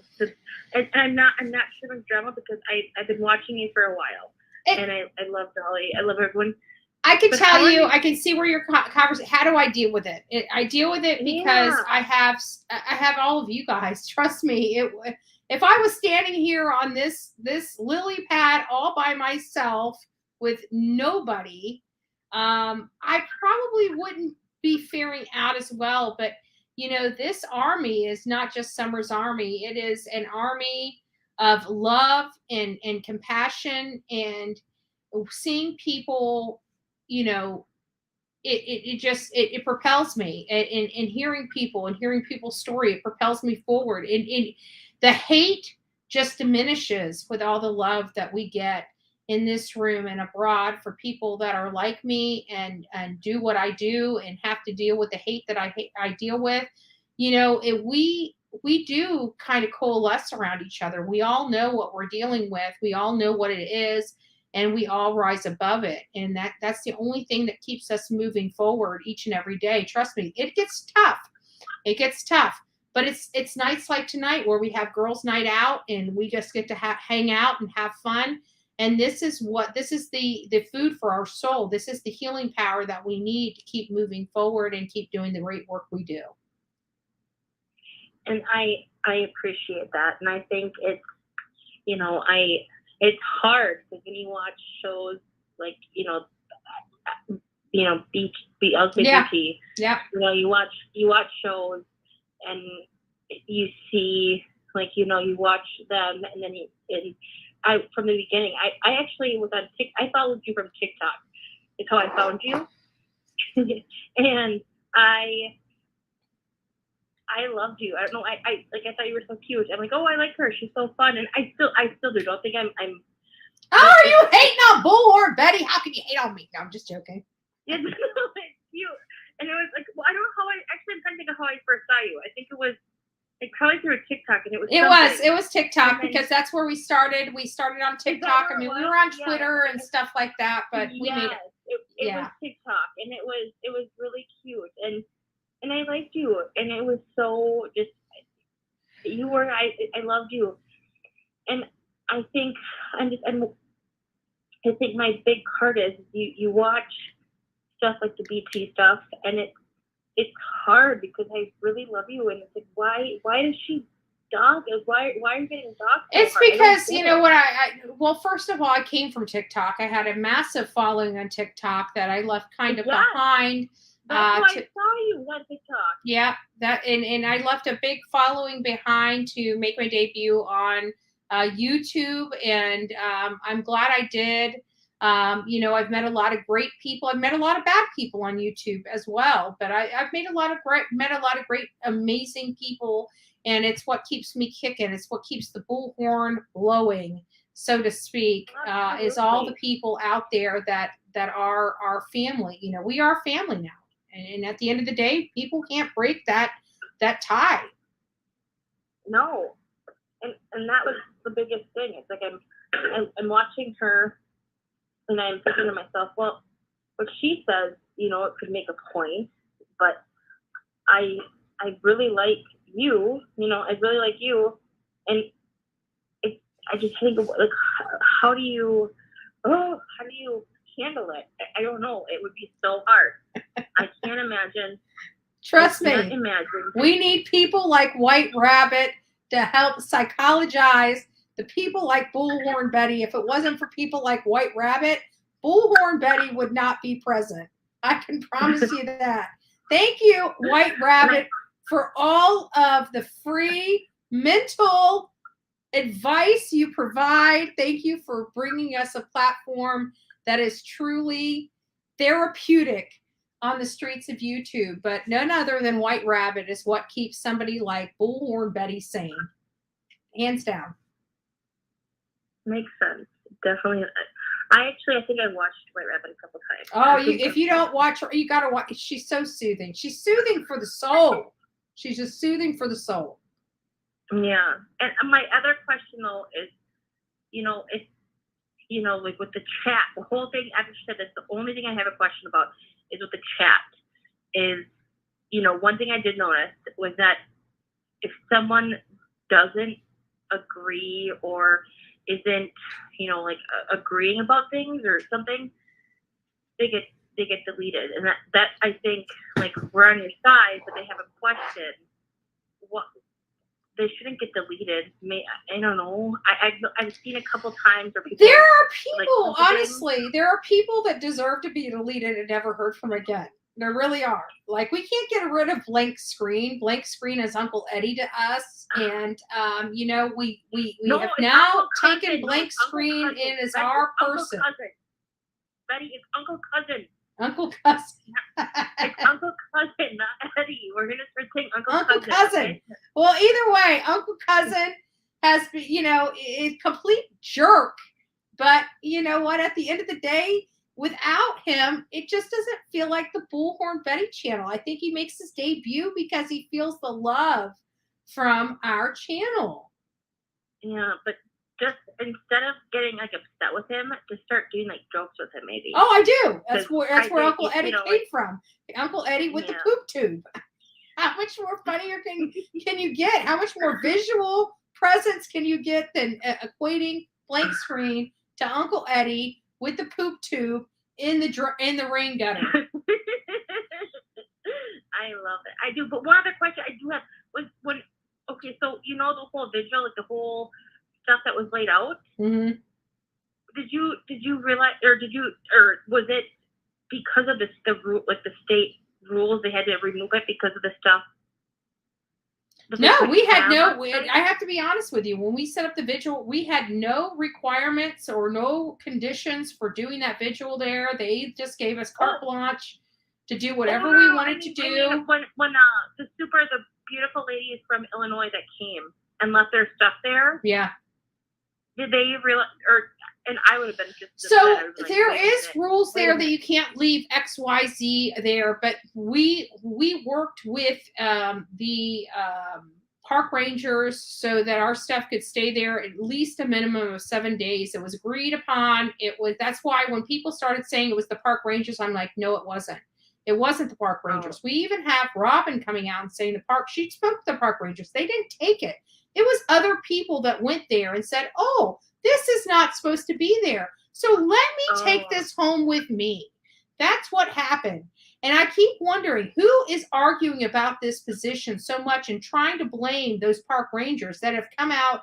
and I'm not sure of drama because I've been watching you for a while, and I love Dolly. I love everyone. I can tell you, I can see where your conversation. How do I deal with it? I deal with it because I have all of you guys. Trust me. If I was standing here on this lily pad all by myself with nobody, I probably wouldn't be faring out as well. But you know, this army is not just Summer's army. It is an army of love and compassion and seeing people. You know, it propels me, and hearing people and hearing people's story, it propels me forward. And the hate just diminishes with all the love that we get in this room and abroad for people that are like me and do what I do and have to deal with the hate that I deal with. You know, we do kind of coalesce around each other. We all know what we're dealing with. We all know what it is. And we all rise above it. And that's the only thing that keeps us moving forward each and every day. Trust me, it gets tough. It gets tough. But it's nights like tonight where we have girls' night out and we just get to hang out and have fun. And this is the food for our soul. This is the healing power that we need to keep moving forward and keep doing the great work we do. And I appreciate that. And I think it's, you know, it's hard because when you watch shows like, you know, LGBT, yeah. You know, you watch shows and you see, like, you know, you watch them and then from the beginning, I actually was on TikTok. I followed you from TikTok. It's how I found you. And I loved you. I don't know. I thought you were so cute. I'm like, oh, I like her. She's so fun. And I still do. Don't think I'm. Oh, are you hating on Bullhorn Betty? How can you hate on me? No, I'm just joking. Yeah, no, it's cute. And it was like, well, I don't know how I'm trying to think of how I first saw you. I think it was like probably through a TikTok, and it was TikTok because that's where we started. We started on TikTok. I mean, we were on Twitter and stuff like that, but we made it. It was TikTok, and it was really cute, and I liked you, and it was so just you were I loved you, and I think I think my big part is you watch stuff like the BT stuff, and it's hard because I really love you, and it's like why does she dog? Why are you getting dogged? It's because you know what well, first of all, I came from TikTok. I had a massive following on TikTok that I left kind of behind. That's why I saw you on TikTok. Yeah, and I left a big following behind to make my debut on YouTube, and I'm glad I did. You know, I've met a lot of great people. I've met a lot of bad people on YouTube as well, but I've met a lot of great, amazing people, and it's what keeps me kicking. It's what keeps the bullhorn blowing, so to speak. Is all the people out there that are our family. You know, we are family now. And at the end of the day, people can't break that tie. No, and that was the biggest thing. It's like I'm watching her, and I'm thinking to myself, well, what she says, you know, it could make a point, but I really like you. You know, I really like you, and it's I just think of, like, how do you handle it? I don't know. It would be so hard. I can't imagine. Trust I can't me. imagine. We need people like White Rabbit to help psychologize the people like Bullhorn Betty. If it wasn't for people like White Rabbit, Bullhorn Betty would not be present. I can promise you that. Thank you, White Rabbit, for all of the free mental advice you provide. Thank you for bringing us a platform that is truly therapeutic on the streets of YouTube. But none other than White Rabbit is what keeps somebody like Bullhorn Betty sane. Hands down. Makes sense. Definitely. I think I watched White Rabbit a couple times. Oh, if you don't watch her, you got to watch. She's so soothing. She's soothing for the soul. She's just soothing for the soul. Yeah. And my other question, though, is, like with the chat, the whole thing, after she said this, the only thing I have a question about is with the chat is, one thing I did notice was that if someone doesn't agree or isn't, like agreeing about things or something, they get deleted. And that I think, like, we're on your side, but they have a question. What? They shouldn't get deleted. I don't know. I've seen a couple times where people. There are people, like, honestly, there are people that deserve to be deleted and never heard from again. There really are. Like, we can't get rid of Blank Screen. Blank Screen is Uncle Eddie to us, and we have now taken Blank Screen in as our person. Betty, it's Uncle Cousin. Uncle Cousin. It's Uncle Cousin, not Eddie. We're gonna start saying Uncle Cousin. Cousin. Okay? Well, either way, Uncle Cousin has been, a complete jerk. But you know what? At the end of the day, without him, it just doesn't feel like the Bullhorn Betty channel. I think he makes his debut because he feels the love from our channel. Yeah, but just instead of getting like upset with him, just start doing like jokes with him, maybe. Oh, I do. That's where Uncle think, Eddie came from. Uncle Eddie with the poop tube. How much more funnier can you get? How much more visual presence can you get than equating Blank Screen to Uncle Eddie with the poop tube in the rain gutter? I love it. I do. But one other question I do have was so the whole visual, like the whole stuff that was laid out. Mm-hmm. Did you realize, or was it because of the state rules they had to remove it because of the stuff? No, we had no. I have to be honest with you. When we set up the visual, we had no requirements or no conditions for doing that visual there. They just gave us carte blanche to do whatever we wanted to do. When the beautiful ladies from Illinois that came and left their stuff there. Yeah. Did they realize, and I would have been just so there is rules there that you can't leave XYZ there, but we worked with the park rangers so that our stuff could stay there at least a minimum of 7 days. It was agreed upon. That's why when people started saying it was the park rangers, I'm like, no, it wasn't. It wasn't the park rangers. We even have Robin coming out and saying she spoke to the park rangers. They didn't take it. It was other people that went there and said, oh, this is not supposed to be there. So let me take this home with me. That's what happened. And I keep wondering who is arguing about this position so much and trying to blame those park rangers that have come out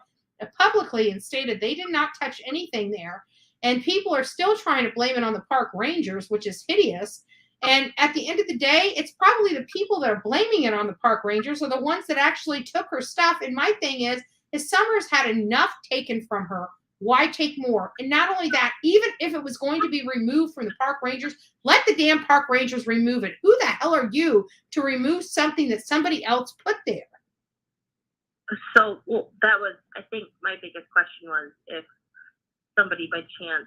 publicly and stated they did not touch anything there. And people are still trying to blame it on the park rangers, which is hideous. And at the end of the day, it's probably the people that are blaming it on the park rangers are the ones that actually took her stuff. And my thing is Summers had enough taken from her. Why take more? And not only that, even if it was going to be removed from the park rangers, let the damn park rangers remove it. Who the hell are you to remove something that somebody else put there? So, that was, I think my biggest question was if somebody by chance,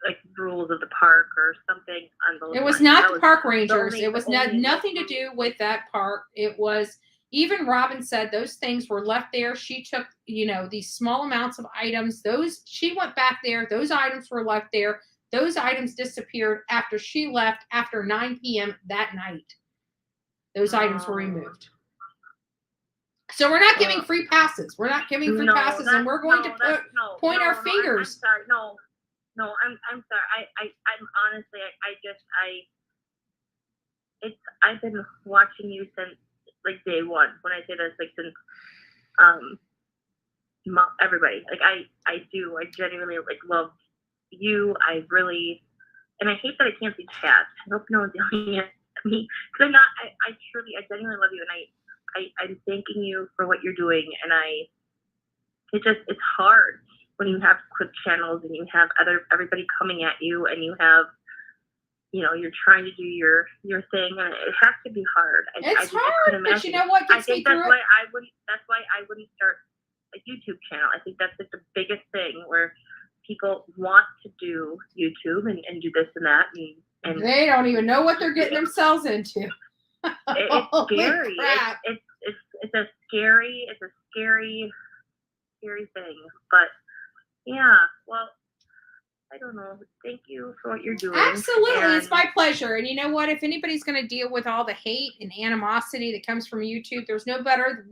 like rules of the park or something on those. It was not the park rangers. It was nothing to do with that park. It was, even Robin said those things were left there. She took, these small amounts of items. She went back there. Those items were left there. Those items disappeared after she left after 9 p.m. that night. Those items were removed. So we're not giving free passes. We're not giving free passes, and we're going to point our fingers. I'm sorry. No, I'm sorry. I'm honestly, I've been watching you since like day one. When I say this, like since everybody, like I genuinely like love you. I really, and I hate that I can't see chat. I hope no one's yelling at me because I'm not. I genuinely love you, and I'm thanking you for what you're doing, and it's hard when you have quick channels and you have everybody coming at you, and you have, you're trying to do your thing, and it has to be hard. It's hard, but you know what gets me through it? That's why I wouldn't start a YouTube channel. I think that's like the biggest thing where people want to do YouTube and do this and that, and they don't even know what they're getting themselves into. It's scary. It's a scary thing. But yeah, well, I don't know. Thank you for what you're doing. Absolutely. It's my pleasure. And you know what? If anybody's going to deal with all the hate and animosity that comes from YouTube, there's no better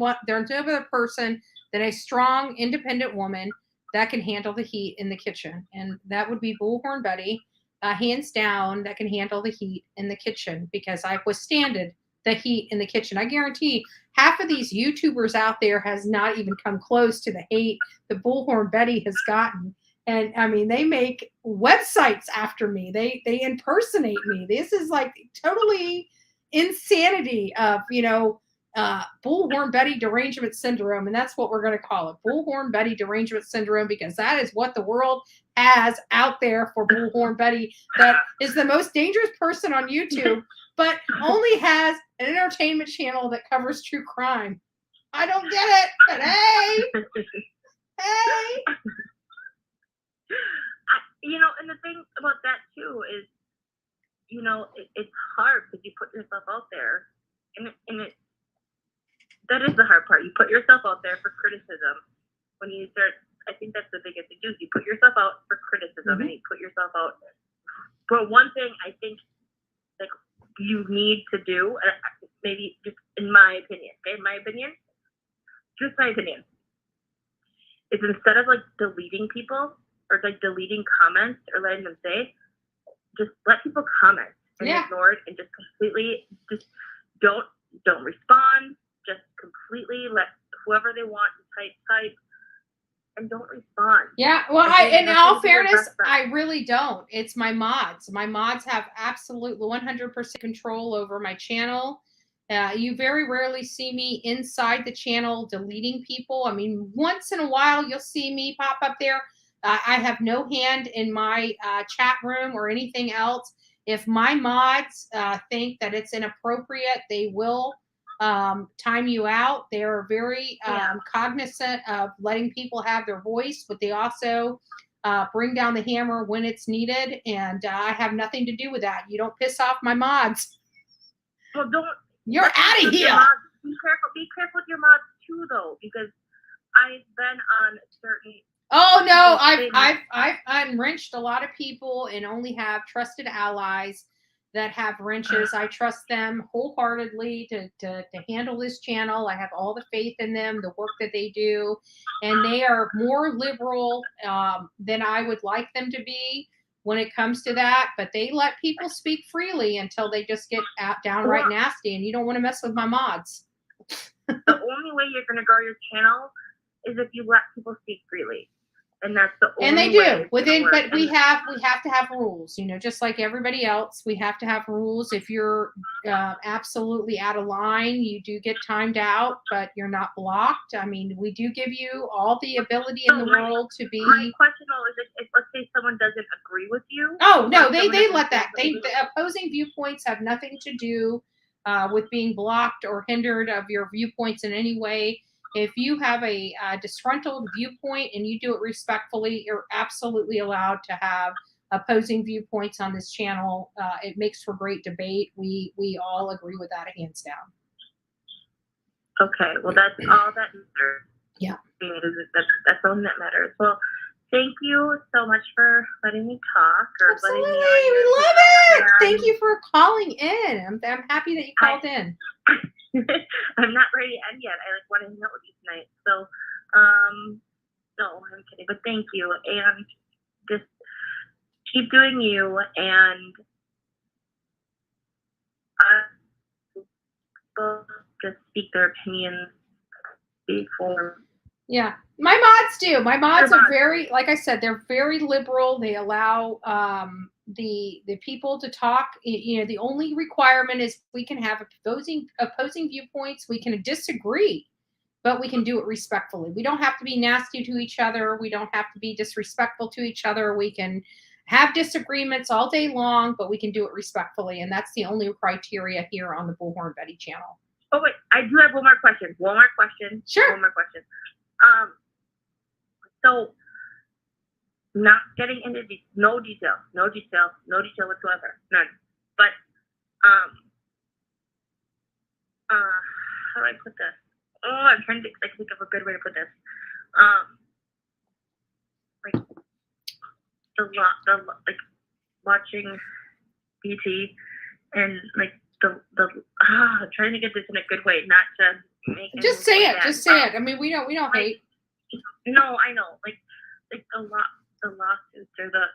person than a strong, independent woman that can handle the heat in the kitchen. And that would be Bullhorn Betty, hands down, that can handle the heat in the kitchen, because I've withstanded the heat in the kitchen. I guarantee half of these YouTubers out there has not even come close to the hate that Bullhorn Betty has gotten. And I mean, they make websites after me. They impersonate me. This is like totally insanity of, Bullhorn Betty derangement syndrome. And that's what we're going to call it. Bullhorn Betty derangement syndrome, because that is what the world has out there for Bullhorn Betty, that is the most dangerous person on YouTube, but only has an entertainment channel that covers true crime. I don't get it, but hey. And the thing about that too is, it's hard because you put yourself out there, and that is the hard part. You put yourself out there for criticism. When you start, I think that's the biggest thing. You put yourself out for criticism, and you put yourself out. But one thing I think, like, you need to do, maybe just in my opinion, is instead of like deleting people or like deleting comments or letting them say, just let people comment and ignore it, and just completely don't respond. Just completely let whoever they want to type and don't respond. Yeah, well, in all fairness, I really don't. It's my mods. My mods have absolute 100% control over my channel. You very rarely see me inside the channel deleting people. I mean, once in a while, you'll see me pop up there. I have no hand in my chat room or anything else. If my mods think that it's inappropriate, they will time you out. They're very cognizant of letting people have their voice, but they also bring down the hammer when it's needed. And I have nothing to do with that. You don't piss off my mods. Well, you're out of here. Be careful with your mods too, though, because I've been on certain. Oh no, I've unwrenched a lot of people and only have trusted allies that have wrenches. I trust them wholeheartedly to handle this channel. I have all the faith in them, the work that they do, and they are more liberal than I would like them to be when it comes to that. But they let people speak freely until they just get downright nasty, and you don't want to mess with my mods. The only way you're going to grow your channel is if you let people speak freely. And that's the only and they way do but we have to have rules, just like everybody else. We have to have rules. If you're absolutely out of line, you do get timed out, but you're not blocked. I mean, we do give you all the ability in the world to be. My question though is, if let's say someone doesn't agree with you. Oh no, they let that. The opposing viewpoints have nothing to do with being blocked or hindered of your viewpoints in any way. If you have a disgruntled viewpoint and you do it respectfully, you're absolutely allowed to have opposing viewpoints on this channel. It makes for great debate. We all agree with that, hands down. Okay, well, that's all that matters. Yeah. That's all that matters. Well, thank you so much for letting me talk. Absolutely, Letting me we love it. and Thank you for calling in. I'm happy that you called in. I'm not ready to end yet. I want to hang out with you tonight. So, no, I'm kidding. But thank you, and just keep doing you. And people just speak their opinions before. Yeah, my mods do. My mods are very, like I said, they're very liberal. They allow the people to talk. You know, the only requirement is we can have opposing viewpoints. We can disagree, but we can do it respectfully. We don't have to be nasty to each other. We don't have to be disrespectful to each other. We can have disagreements all day long, but we can do it respectfully, and that's the only criteria here on the Bullhorn Betty channel. Oh wait, I do have one more question. Sure. One more question. So not getting into no detail whatsoever, none. But how do I put this? Oh, I'm trying to think of a good way to put this. Like like watching BT and like trying to get this in a good way, not to make. Just say it. Just say it. I mean, we don't hate. No, I know. Like the lawsuits or the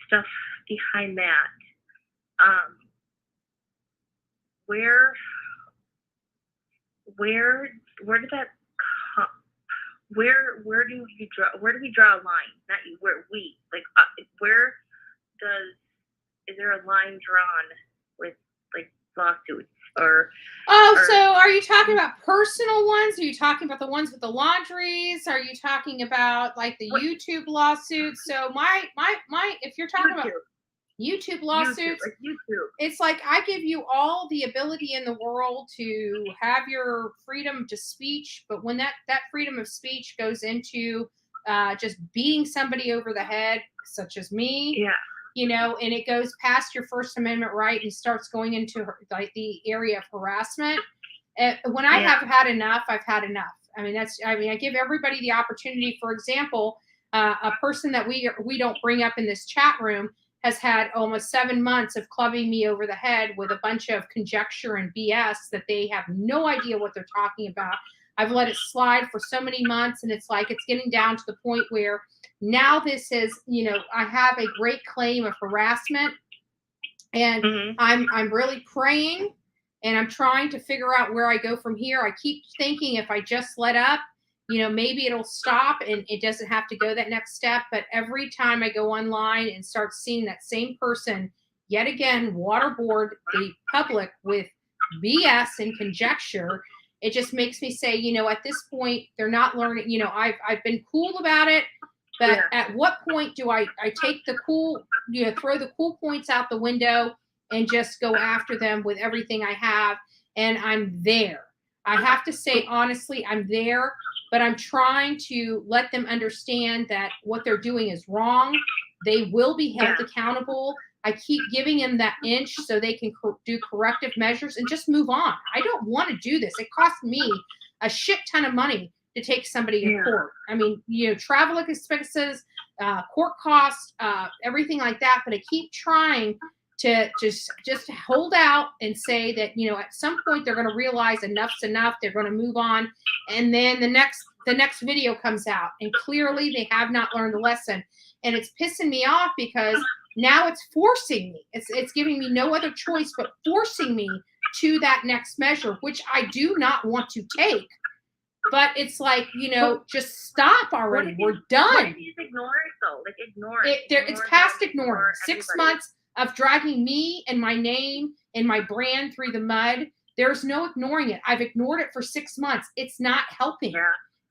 stuff behind that. Where did that come? Where do we draw a line? Not you. Is there a line drawn with like lawsuits or? So are you talking about personal ones? Are you talking about the ones with the laundries? Are you talking about like the YouTube lawsuits? So my if you're talking about YouTube lawsuits, YouTube. It's like I give you all the ability in the world to have your freedom to speech, but when that freedom of speech goes into just beating somebody over the head, such as me, you know, and it goes past your First Amendment right and starts going into like the area of harassment. When I have had enough, I've had enough. I mean, I give everybody the opportunity. For example, a person that we don't bring up in this chat room has had almost 7 months of clubbing me over the head with a bunch of conjecture and BS that they have no idea what they're talking about. I've let it slide for so many months, and it's like it's getting down to the point where now this is, you know, I have a great claim of harassment, and I'm really praying, and I'm trying to figure out where I go from here. I keep thinking if I just let up, you know, maybe it'll stop and it doesn't have to go that next step. But every time I go online and start seeing that same person yet again waterboard the public with BS and conjecture, it just makes me say, you know, at this point, they're not learning. You know, I've been cool about it, but at what point do I take the cool, you know, throw the cool points out the window and just go after them with everything I have? And I'm there. I have to say, honestly, I'm there. But I'm trying to let them understand that what they're doing is wrong. They will be held accountable. I keep giving them that inch so they can do corrective measures and just move on. I don't want to do this. It costs me a shit ton of money to take somebody to court. I mean, you know, travel expenses, court costs, everything like that. But I keep trying to just hold out and say that, you know, at some point they're going to realize enough's enough. They're going to move on. And then the next video comes out and clearly they have not learned the lesson. And it's pissing me off because now it's forcing me. It's giving me no other choice but forcing me to that next measure, which I do not want to take. But it's like, you know, just stop already. We're done. What if you just ignore it though? Like ignore it. It's past ignoring. 6 months of dragging me and my name and my brand through the mud. There's no ignoring it. I've ignored it for 6 months. It's not helping.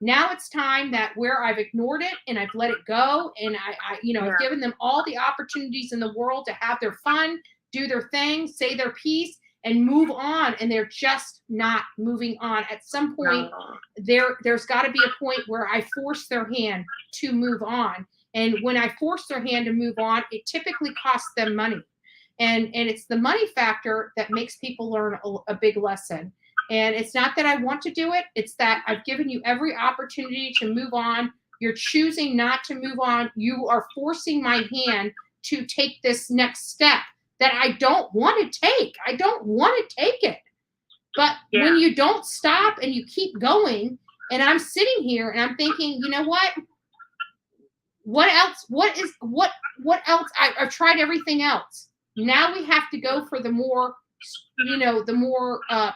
Now it's time that where I've ignored it and I've let it go, and I you know, I've given them all the opportunities in the world to have their fun, do their thing, say their piece, and move on. And they're just not moving on. At some point, there's got to be a point where I force their hand to move on. And when I force their hand to move on, it typically costs them money. And it's the money factor that makes people learn a big lesson. And it's not that I want to do it. It's that I've given you every opportunity to move on You're choosing not to move on. You are forcing my hand to take this next step that I don't want to take. I don't want to take it. But when you don't stop and you keep going, and I'm sitting here and I'm thinking, you know what? What else? What else? I've tried everything else. Now we have to go for the more,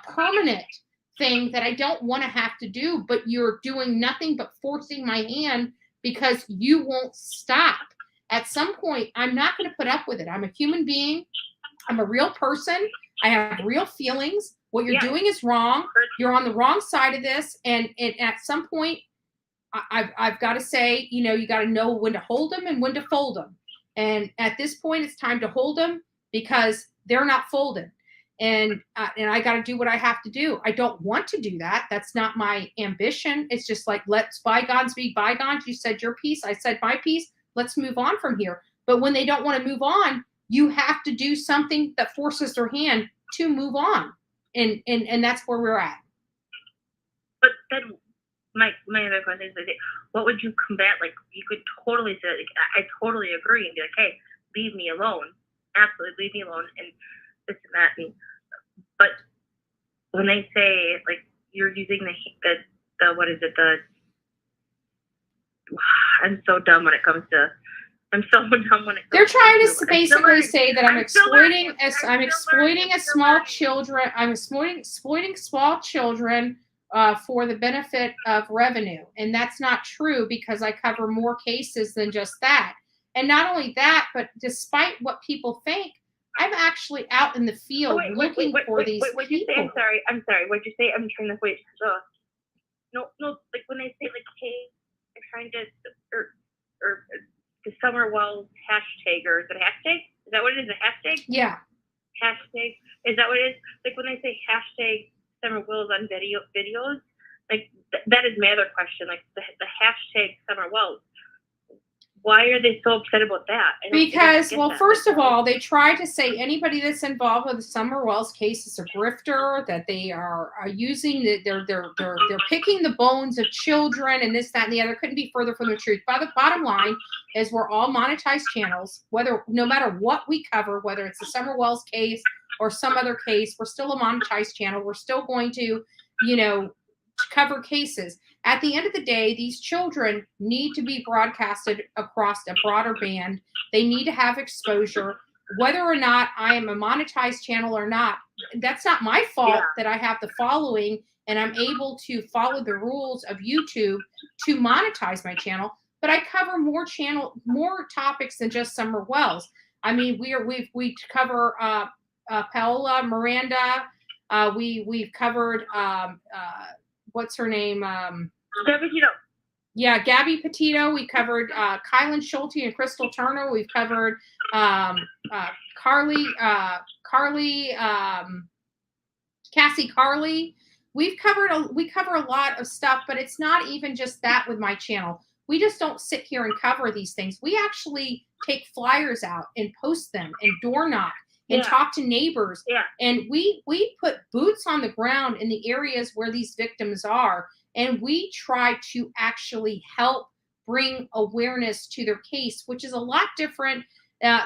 permanent thing that I don't want to have to do, but you're doing nothing but forcing my hand because you won't stop. At some point, I'm not going to put up with it. I'm a human being. I'm a real person. I have real feelings. What you're doing is wrong. You're on the wrong side of this. And at some point, I've got to say, you got to know when to hold them and when to fold them. And at this point, it's time to hold them because they're not folded. And I got to do what I have to do. I don't want to do that. That's not my ambition. It's just like, let's bygones be bygones. You said your piece. I said my piece. Let's move on from here. But when they don't want to move on, you have to do something that forces their hand to move on. And that's where we're at. But then my other question is, what would you combat? Like, you could totally say, like, I totally agree and be like, hey, leave me alone. Absolutely, leave me alone. And this and that. But when they say, like, you're using the what is it? I'm so dumb when it comes to. I'm so dumb when it comes. They're trying to to basically say that I'm exploiting small children. I'm exploiting small children for the benefit of revenue, and that's not true because I cover more cases than just that. And not only that, but despite what people think, I'm actually out in the field looking for these people. What'd you say? I'm sorry. What'd you say? I'm trying to wait. No. Like when they say, like, hey, I'm trying to or the Summer Wells hashtag, or is it a hashtag? Is that what it is? A hashtag? Yeah. Hashtag. Is that what it is? Like when they say hashtag Summer Wells on videos, like that is my other question. Like the hashtag Summer Wells. Why are they so upset about that? Because, well, first of all, they try to say anybody that's involved with the Summer Wells case is a grifter, that they are using they're picking the bones of children and this, that, and the other. Couldn't be further from the truth. But the bottom line is we're all monetized channels, no matter what we cover, whether it's the Summer Wells case or some other case, we're still a monetized channel. We're still going to, cover cases. At the end of the day, these children need to be broadcasted across a broader band. They need to have exposure. Whether or not I am a monetized channel or not, that's not my fault that I have the following and I'm able to follow the rules of YouTube to monetize my channel. But I cover more topics than just Summer Wells. I mean, we cover Paola Miranda. We've covered what's her name? Gabby Petito. Yeah, Gabby Petito. We covered Kylen Schulte and Crystal Turner. We've covered Cassie Carly. We cover a lot of stuff, but it's not even just that with my channel. We just don't sit here and cover these things. We actually take flyers out and post them and door knock and talk to neighbors. Yeah. And we put boots on the ground in the areas where these victims are. And we try to actually help bring awareness to their case, which is a lot different.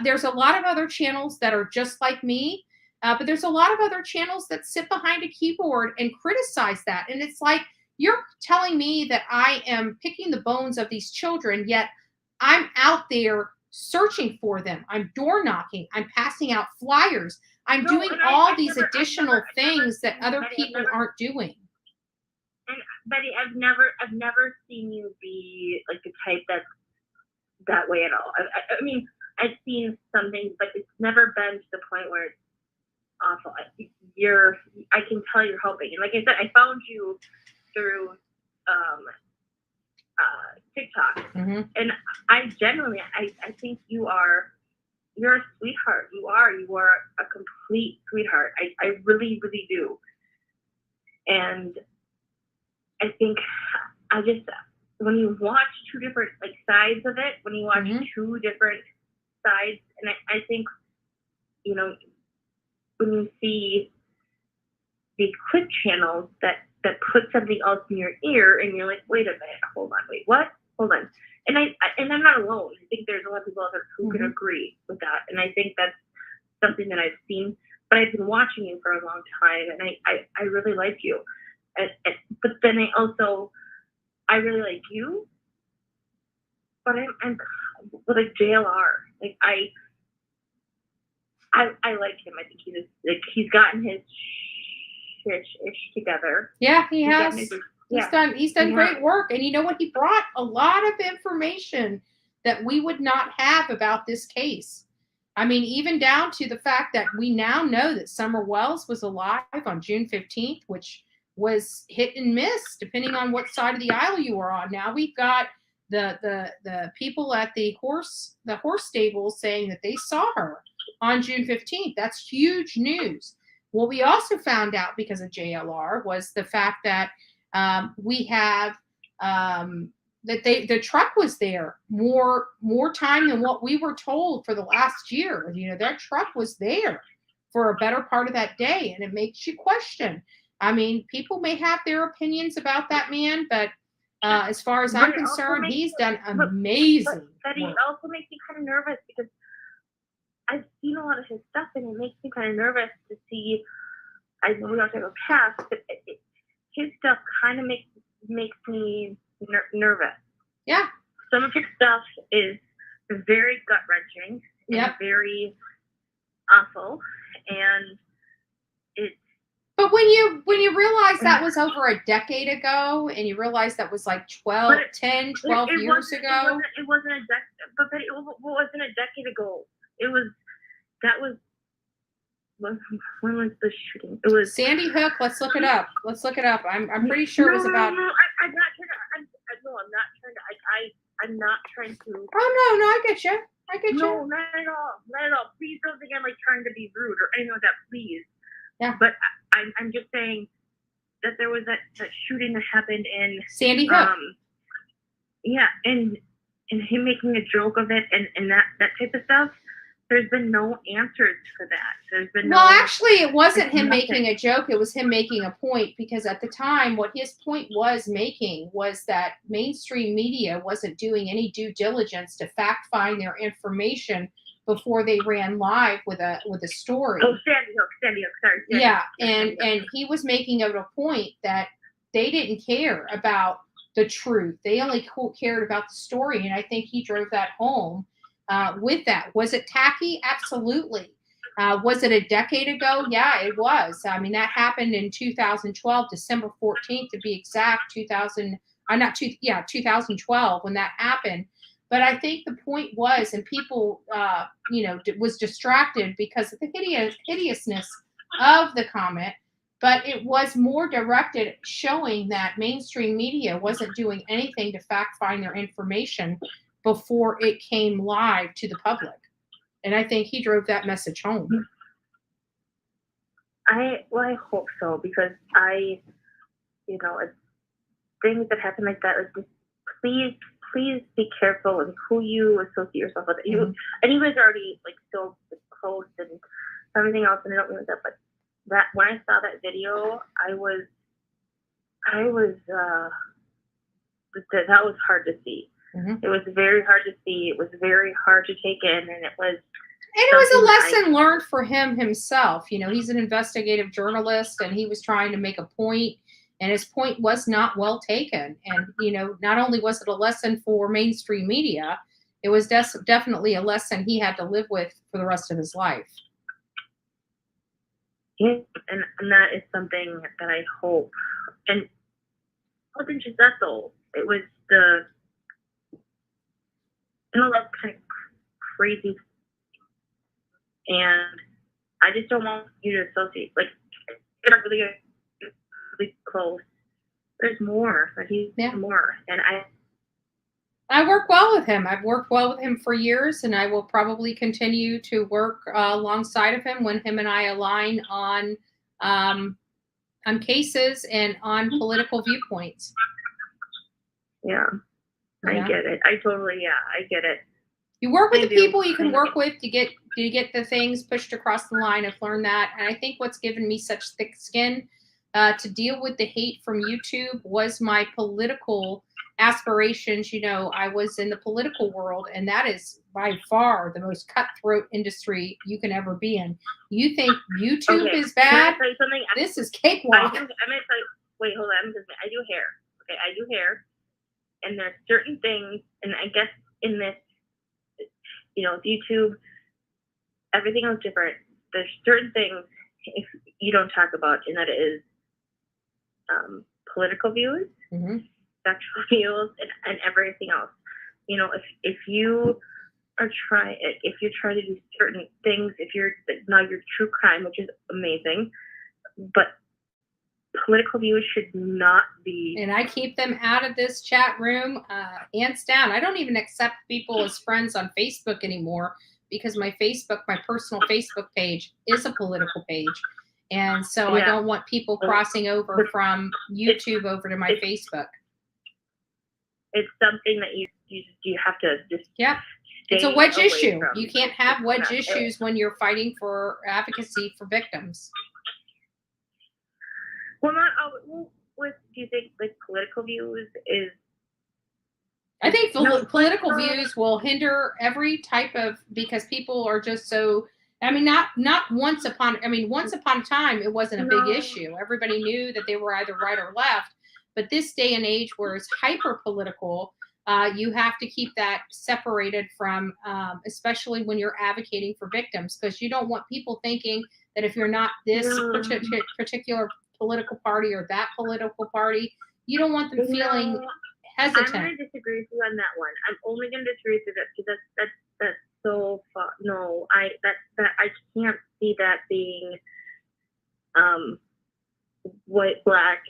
There's a lot of other channels that are just like me, but there's a lot of other channels that sit behind a keyboard and criticize that. And it's like, you're telling me that I am picking the bones of these children, yet I'm out there searching for them. I'm door knocking. I'm passing out flyers. I'm doing all these additional things that other people aren't doing. And Betty, I've never seen you be like the type that's that way at all. I mean, I've seen some things, but it's never been to the point where it's awful. I can tell you're helping. And like I said, I found you through TikTok, and I genuinely, I think you're a sweetheart. You are a complete sweetheart. I really, really do. And I think when you watch two different sides of it, when you watch two different sides, and I think, when you see these clip channels that put something else in your ear and you're like, wait a minute, hold on, wait, what? hold on. And I'm not alone. I think there's a lot of people out there who can agree with that. And I think that's something that I've seen. But I've been watching you for a long time, and I really like you. But then I really like you. But I'm with like JLR. Like I like him. I think he's gotten his ish together. Yeah, he has. He's done Yeah. great work. And you know what? He brought a lot of information that we would not have about this case. I mean, even down to the fact that we now know that Summer Wells was alive on June 15th, which was hit and miss, depending on what side of the aisle you were on. Now we've got the people at the horse stable saying that they saw her on June 15th. That's huge news. What we also found out because of JLR was the fact that we have that the truck was there more time than what we were told for the last year. You know, their truck was there for a better part of that day, and it makes you question. I mean, people may have their opinions about that man, but as far as I'm concerned, he's done amazing. But he also makes me kind of nervous because I've seen a lot of his stuff, and it makes me kind of nervous to see. I know we don't have a past, but his stuff kind of makes me nervous. Yeah. Some of his stuff is very gut wrenching and very awful, and it's. But when you realize that was over a decade ago, and you realize that was like 12 years ago. It wasn't a decade, but it wasn't a decade ago. When was the shooting? It was Sandy Hook. Let's look it up. I'm pretty sure it was about. No, I'm not trying to. I'm not trying to. Oh no, I get you. No, not at all. Please don't think I'm like trying to be rude or anything like that. Please. Yeah. But I'm just saying that there was that shooting that happened in Sandy Hook. Yeah, and him making a joke of it and that type of stuff. There's been no answers for that. There's been Well, actually, it wasn't him making a joke. It was him making a point, because at the time, what his point was making was that mainstream media wasn't doing any due diligence to fact find their information before they ran live with a story. Oh, Sandy Hook, sorry. Yeah, and he was making it a point that they didn't care about the truth. They only cared about the story, and I think he drove that home. With that. Was it tacky? Absolutely. Was it a decade ago? Yeah, it was. I mean, that happened in 2012, December 14th to be exact, 2012 when that happened. But I think the point was, and people, was distracted because of the hideousness of the comment, but it was more directed showing that mainstream media wasn't doing anything to fact find their information before it came live to the public. And I think he drove that message home. I hope so, because things that happen like that, just please be careful with who you associate yourself with. And he was already like so close and everything else, and I don't mean that, but that when I saw that video, that was hard to see. It was very hard to see. It was very hard to take in, and it was a lesson learned for him himself. You know, he's an investigative journalist, and he was trying to make a point, and his point was not well taken. And, not only was it a lesson for mainstream media, it was definitely a lesson he had to live with for the rest of his life. Yeah, and that is something that I hope. And it wasn't just that, though. It was that's kind of crazy. And I just don't want you to associate. Like, it's really close. There's more. He's more. And I work well with him. I've worked well with him for years, and I will probably continue to work alongside of him when him and I align on cases and on political viewpoints. Yeah. I get it. I get it. You work with the people you can work with to get the things pushed across the line. I've learned that. And I think what's given me such thick skin to deal with the hate from YouTube was my political aspirations, I was in the political world, and that is by far the most cutthroat industry you can ever be in. You think YouTube is Can bad? I tell you something? This is I'm cakewalk. gonna tell you. Wait, hold on. I do hair. Okay, I do hair, and there's certain things, and I guess in this, YouTube, everything is different. There's certain things if you don't talk about, and that is political views, sexual views, and everything else. If you are if you're trying to do certain things, if you're now your true crime, which is amazing, but political views should not be. And I keep them out of this chat room, hands down. I don't even accept people as friends on Facebook anymore because my personal Facebook page is a political page. And so I don't want people crossing over from YouTube over to my Facebook. It's something that you have to just. Yeah. It's a wedge issue. You can't have wedge issues when you're fighting for advocacy for victims. Well, not always. What do you think? Like political views is. I think political views will hinder every type of, because people are just so. I mean, not once upon a time it wasn't a big issue. Everybody knew that they were either right or left. But this day and age, where it's hyper political, you have to keep that separated from, especially when you're advocating for victims, because you don't want people thinking that if you're not this particular political party or that political party, you don't want them feeling hesitant. I'm going to disagree with you on that one. I'm only going to disagree with you because that's so far. No, I can't see that being white, black,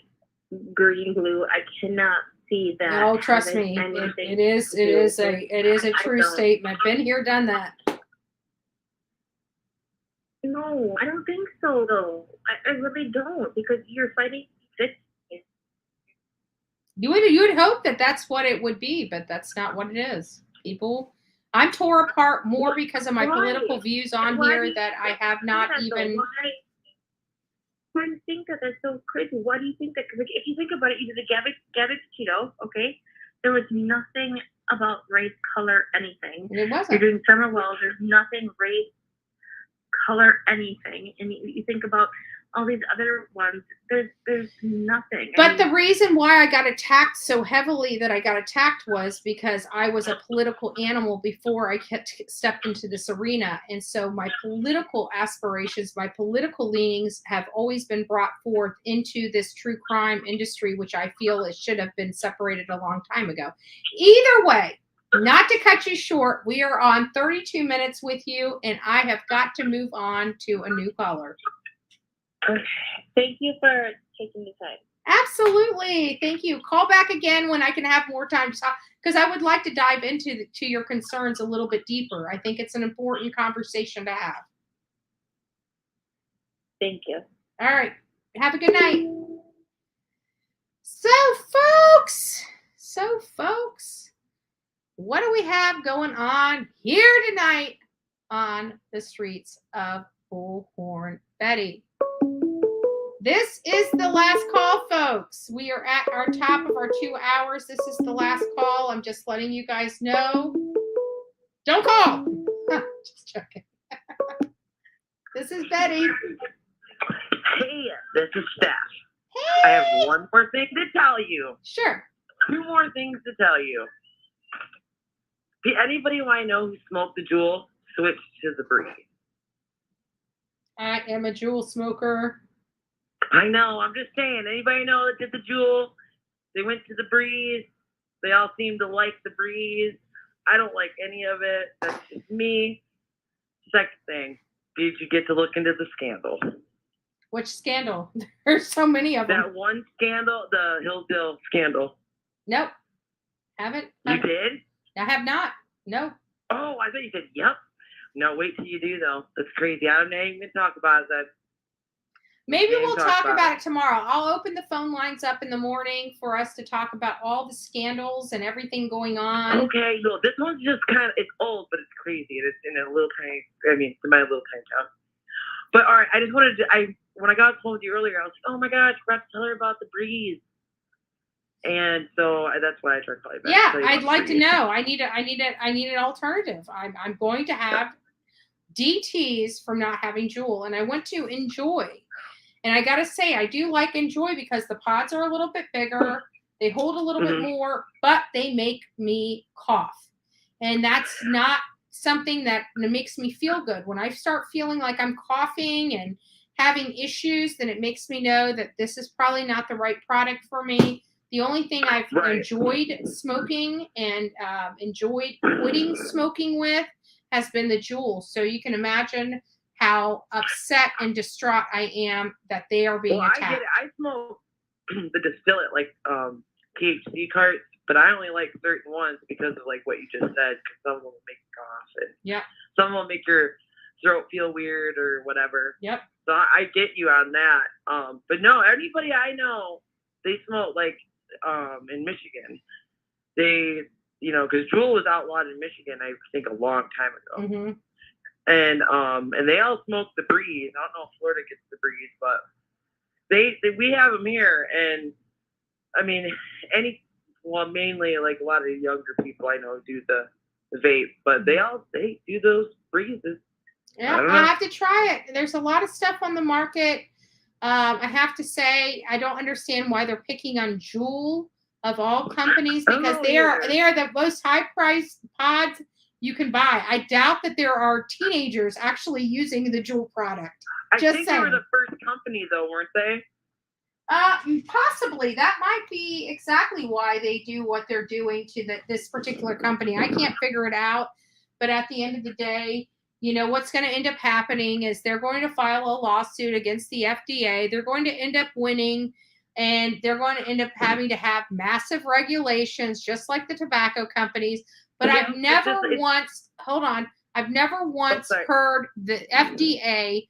green, blue. I cannot see that. No, trust me, it is a true statement. Been here, done that. No, I don't think so, though. I really don't, because you're fighting victims. You would hope that that's what it would be, but that's not what it is. I'm tore apart more because of my political views on here that I have not even. Why do you think that? That's so crazy. Why do you think that? Because if you think about it, you did the Gabby Petito, okay? There was nothing about race, color, anything. It wasn't. You're doing Summer Wells. There's nothing race, color, anything. And you think about all these other ones. There's nothing. But the reason why I got attacked so heavily was because I was a political animal before I stepped into this arena. And so my political aspirations, my political leanings have always been brought forth into this true crime industry, which I feel it should have been separated a long time ago. Either way, not to cut you short, we are on 32 minutes with you, and I have got to move on to a new caller. Okay. Thank you for taking the time. Absolutely. Thank you. Call back again when I can have more time to talk, because I would like to dive into your concerns a little bit deeper. I think it's an important conversation to have. Thank you. All right. Have a good night. So, folks, what do we have going on here tonight on the streets of Bullhorn Betty? This is the last call, folks. We are at our top of our 2 hours. This is the last call. I'm just letting you guys know. Don't call. Just joking. This is Betty. Hey, this is Steph. Hey. I have one more thing to tell you. Sure. 2 more things to tell you. Anybody who I know who smoked the Juul switched to the Breeze. I am a Juul smoker. I know. I'm just saying. Anybody know that did the Juul? They went to the Breeze. They all seem to like the Breeze. I don't like any of it. That's just me. Second thing, did you get to look into the scandal? Which scandal? There's so many of them. That one scandal, the Hillsdale scandal. Nope. Haven't. You did? I have not. No. Oh, I thought you said yep. No, wait till you do, though. That's crazy. I don't even talk about that. Maybe we'll talk about it tomorrow. I'll open the phone lines up in the morning for us to talk about all the scandals and everything going on. Okay, no, this one's just kind of, it's old, but it's crazy. And it's in a little tiny, it's in my little tiny town. But all right, I just wanted to, when I got told you earlier, I was like, oh my gosh, I forgot to tell her about the Breeze. And so that's why I tried to call you back. Yeah, So you I'd want like to free. know. I need an alternative. I'm going to have DTs from not having Jewel, and I went to Enjoy. And I got to say, I do like Enjoy because the pods are a little bit bigger. They hold a little bit more, but they make me cough. And that's not something that makes me feel good. When I start feeling like I'm coughing and having issues, then it makes me know that this is probably not the right product for me. The only thing I've enjoyed smoking and enjoyed quitting smoking with has been the Juul. So you can imagine how upset and distraught I am that they are being attacked. I get it. I smoke the distillate, like THC carts, but I only like certain ones because of like what you just said. Because some of them will make you cough, and some will make your throat feel weird or whatever. Yep. So I get you on that. But no, anybody I know, they smoke like in Michigan. They, because Juul was outlawed in Michigan, I think a long time ago. Mm-hmm. And they all smoke the breeze. I don't know if Florida gets the breeze, but we have them here. And I mean, mainly like a lot of the younger people I know do the vape, but they do those breezes. Yeah, I have to try it. There's a lot of stuff on the market. I have to say, I don't understand why they're picking on Juul of all companies, because they are the most high priced pods you can buy. I doubt that there are teenagers actually using the Juul product. I think they were the first company, though, weren't they? Possibly. That might be exactly why they do what they're doing to this particular company. I can't figure it out. But at the end of the day, what's going to end up happening is they're going to file a lawsuit against the FDA. They're going to end up winning, and they're going to end up having to have massive regulations, just like the tobacco companies. But I've never once heard the FDA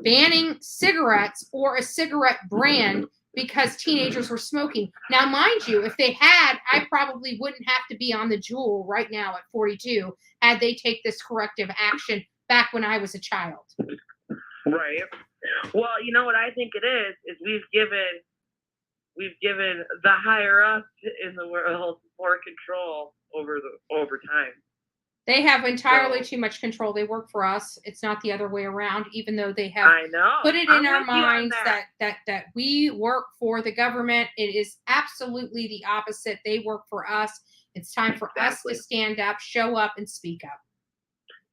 banning cigarettes or a cigarette brand because teenagers were smoking. Now, mind you, if they had, I probably wouldn't have to be on the Juul right now at 42 had they take this corrective action back when I was a child. Right. Well, you know what I think it is we've given the higher ups in the world more control over time. They have entirely too much control. They work for us. It's not the other way around, even though they have put it in our minds that we work for the government. It is absolutely the opposite. They work for us. It's time for us to stand up, show up, and speak up.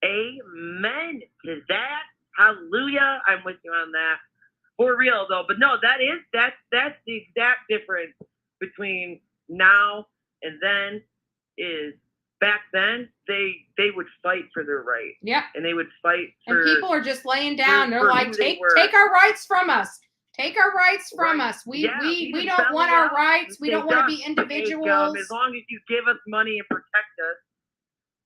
Amen to that. Hallelujah. I'm with you on that. For real, though. But no, that's the exact difference between now and then is back then they would fight for their right. Yeah. And they would fight for. And people are just laying down. They're like, take our rights from us. Take our rights from us. We don't want our rights. We don't want to be individuals. As long as you give us money and protect us.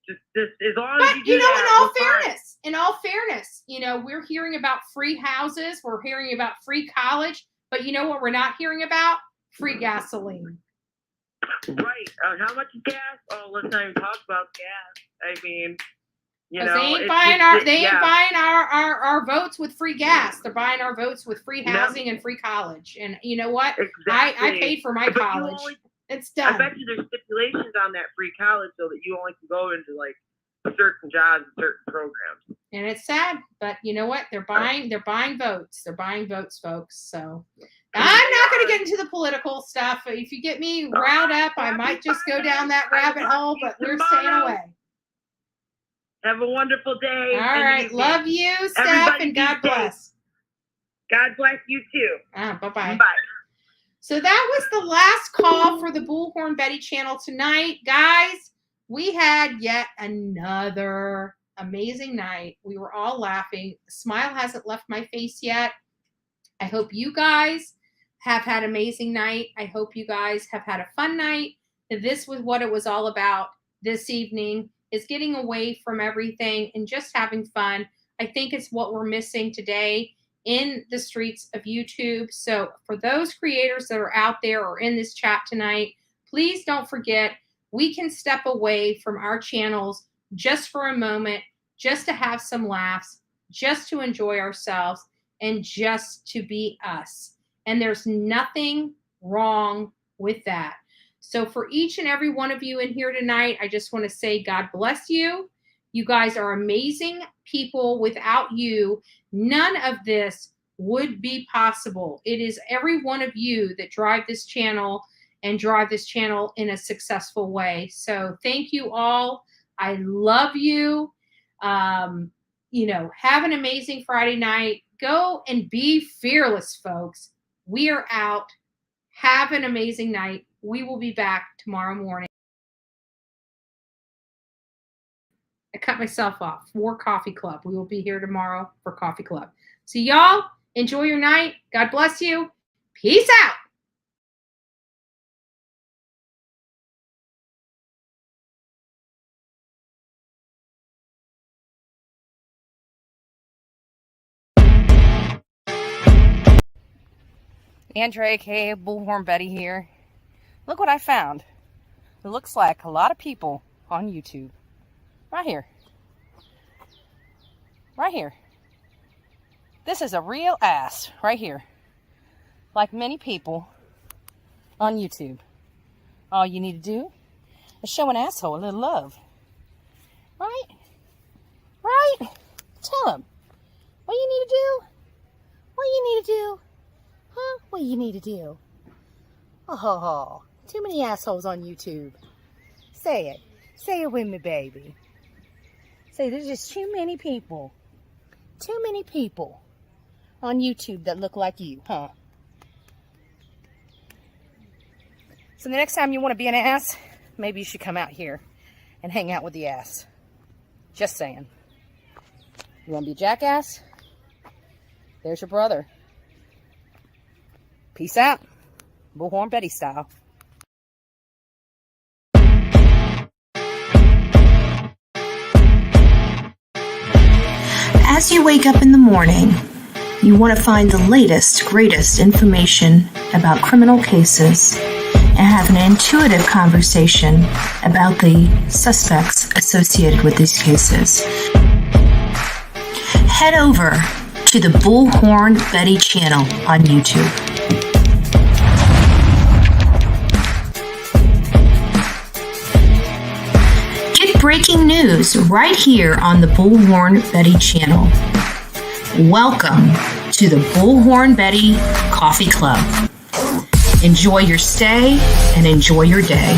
Just as long as you do that, in all fairness, we're hearing about free houses, we're hearing about free college, but you know what we're not hearing about? Free gasoline. Right. How much is gas? Oh, let's not even talk about gas. I mean, they ain't buying our votes with free gas. They're buying our votes with free housing and free college. And you know what? Exactly. I paid for my college. It's done. I bet you there's stipulations on that free college so that you only can go into like certain jobs and certain programs. And it's sad, but you know what? They're buying votes. They're buying votes, folks. So I'm not going to get into the political stuff. If you get me riled up, I might just go down that rabbit hole, but we're staying away. Have a wonderful day. All right. Love you, Steph, and God bless. God bless you too. Bye-bye. Bye. So that was the last call for the Bullhorn Betty channel tonight. Guys, we had yet another amazing night. We were all laughing. The smile hasn't left my face yet. I hope you guys have had an amazing night. I hope you guys have had a fun night. This was what it was all about this evening, is getting away from everything and just having fun. I think it's what we're missing today in the streets of YouTube. So for those creators that are out there or in this chat tonight, please don't forget, we can step away from our channels just for a moment, just to have some laughs, just to enjoy ourselves, and just to be us. And there's nothing wrong with that. So for each and every one of you in here tonight, I just want to say God bless you. You guys are amazing people. Without you, none of this would be possible. It is every one of you that drive this channel and drive this channel in a successful way. So thank you all. I love you. Have an amazing Friday night. Go and be fearless, folks. We are out. Have an amazing night. We will be back tomorrow morning. I cut myself off. For Coffee Club. We will be here tomorrow for Coffee Club. So y'all, enjoy your night. God bless you. Peace out. Andrea, aka Bullhorn Betty here. Look what I found. It looks like a lot of people on YouTube. Right here. Right here. This is a real ass right here. Like many people on YouTube. All you need to do is show an asshole a little love. Right? Right? Tell him. What you need to do? What you need to do? Huh? What you need to do? Oh, too many assholes on YouTube. Say it. Say it with me, baby. Say there's just too many people. Too many people on YouTube that look like you, huh? So the next time you want to be an ass, maybe you should come out here and hang out with the ass. Just saying. You want to be a jackass? There's your brother. Peace out. Bullhorn Betty style. As you wake up in the morning, you want to find the latest, greatest information about criminal cases and have an intuitive conversation about the suspects associated with these cases. Head over to the Bullhorn Betty channel on YouTube. Get breaking news right here on the Bullhorn Betty channel. Welcome to the Bullhorn Betty Coffee Club. Enjoy your stay and enjoy your day.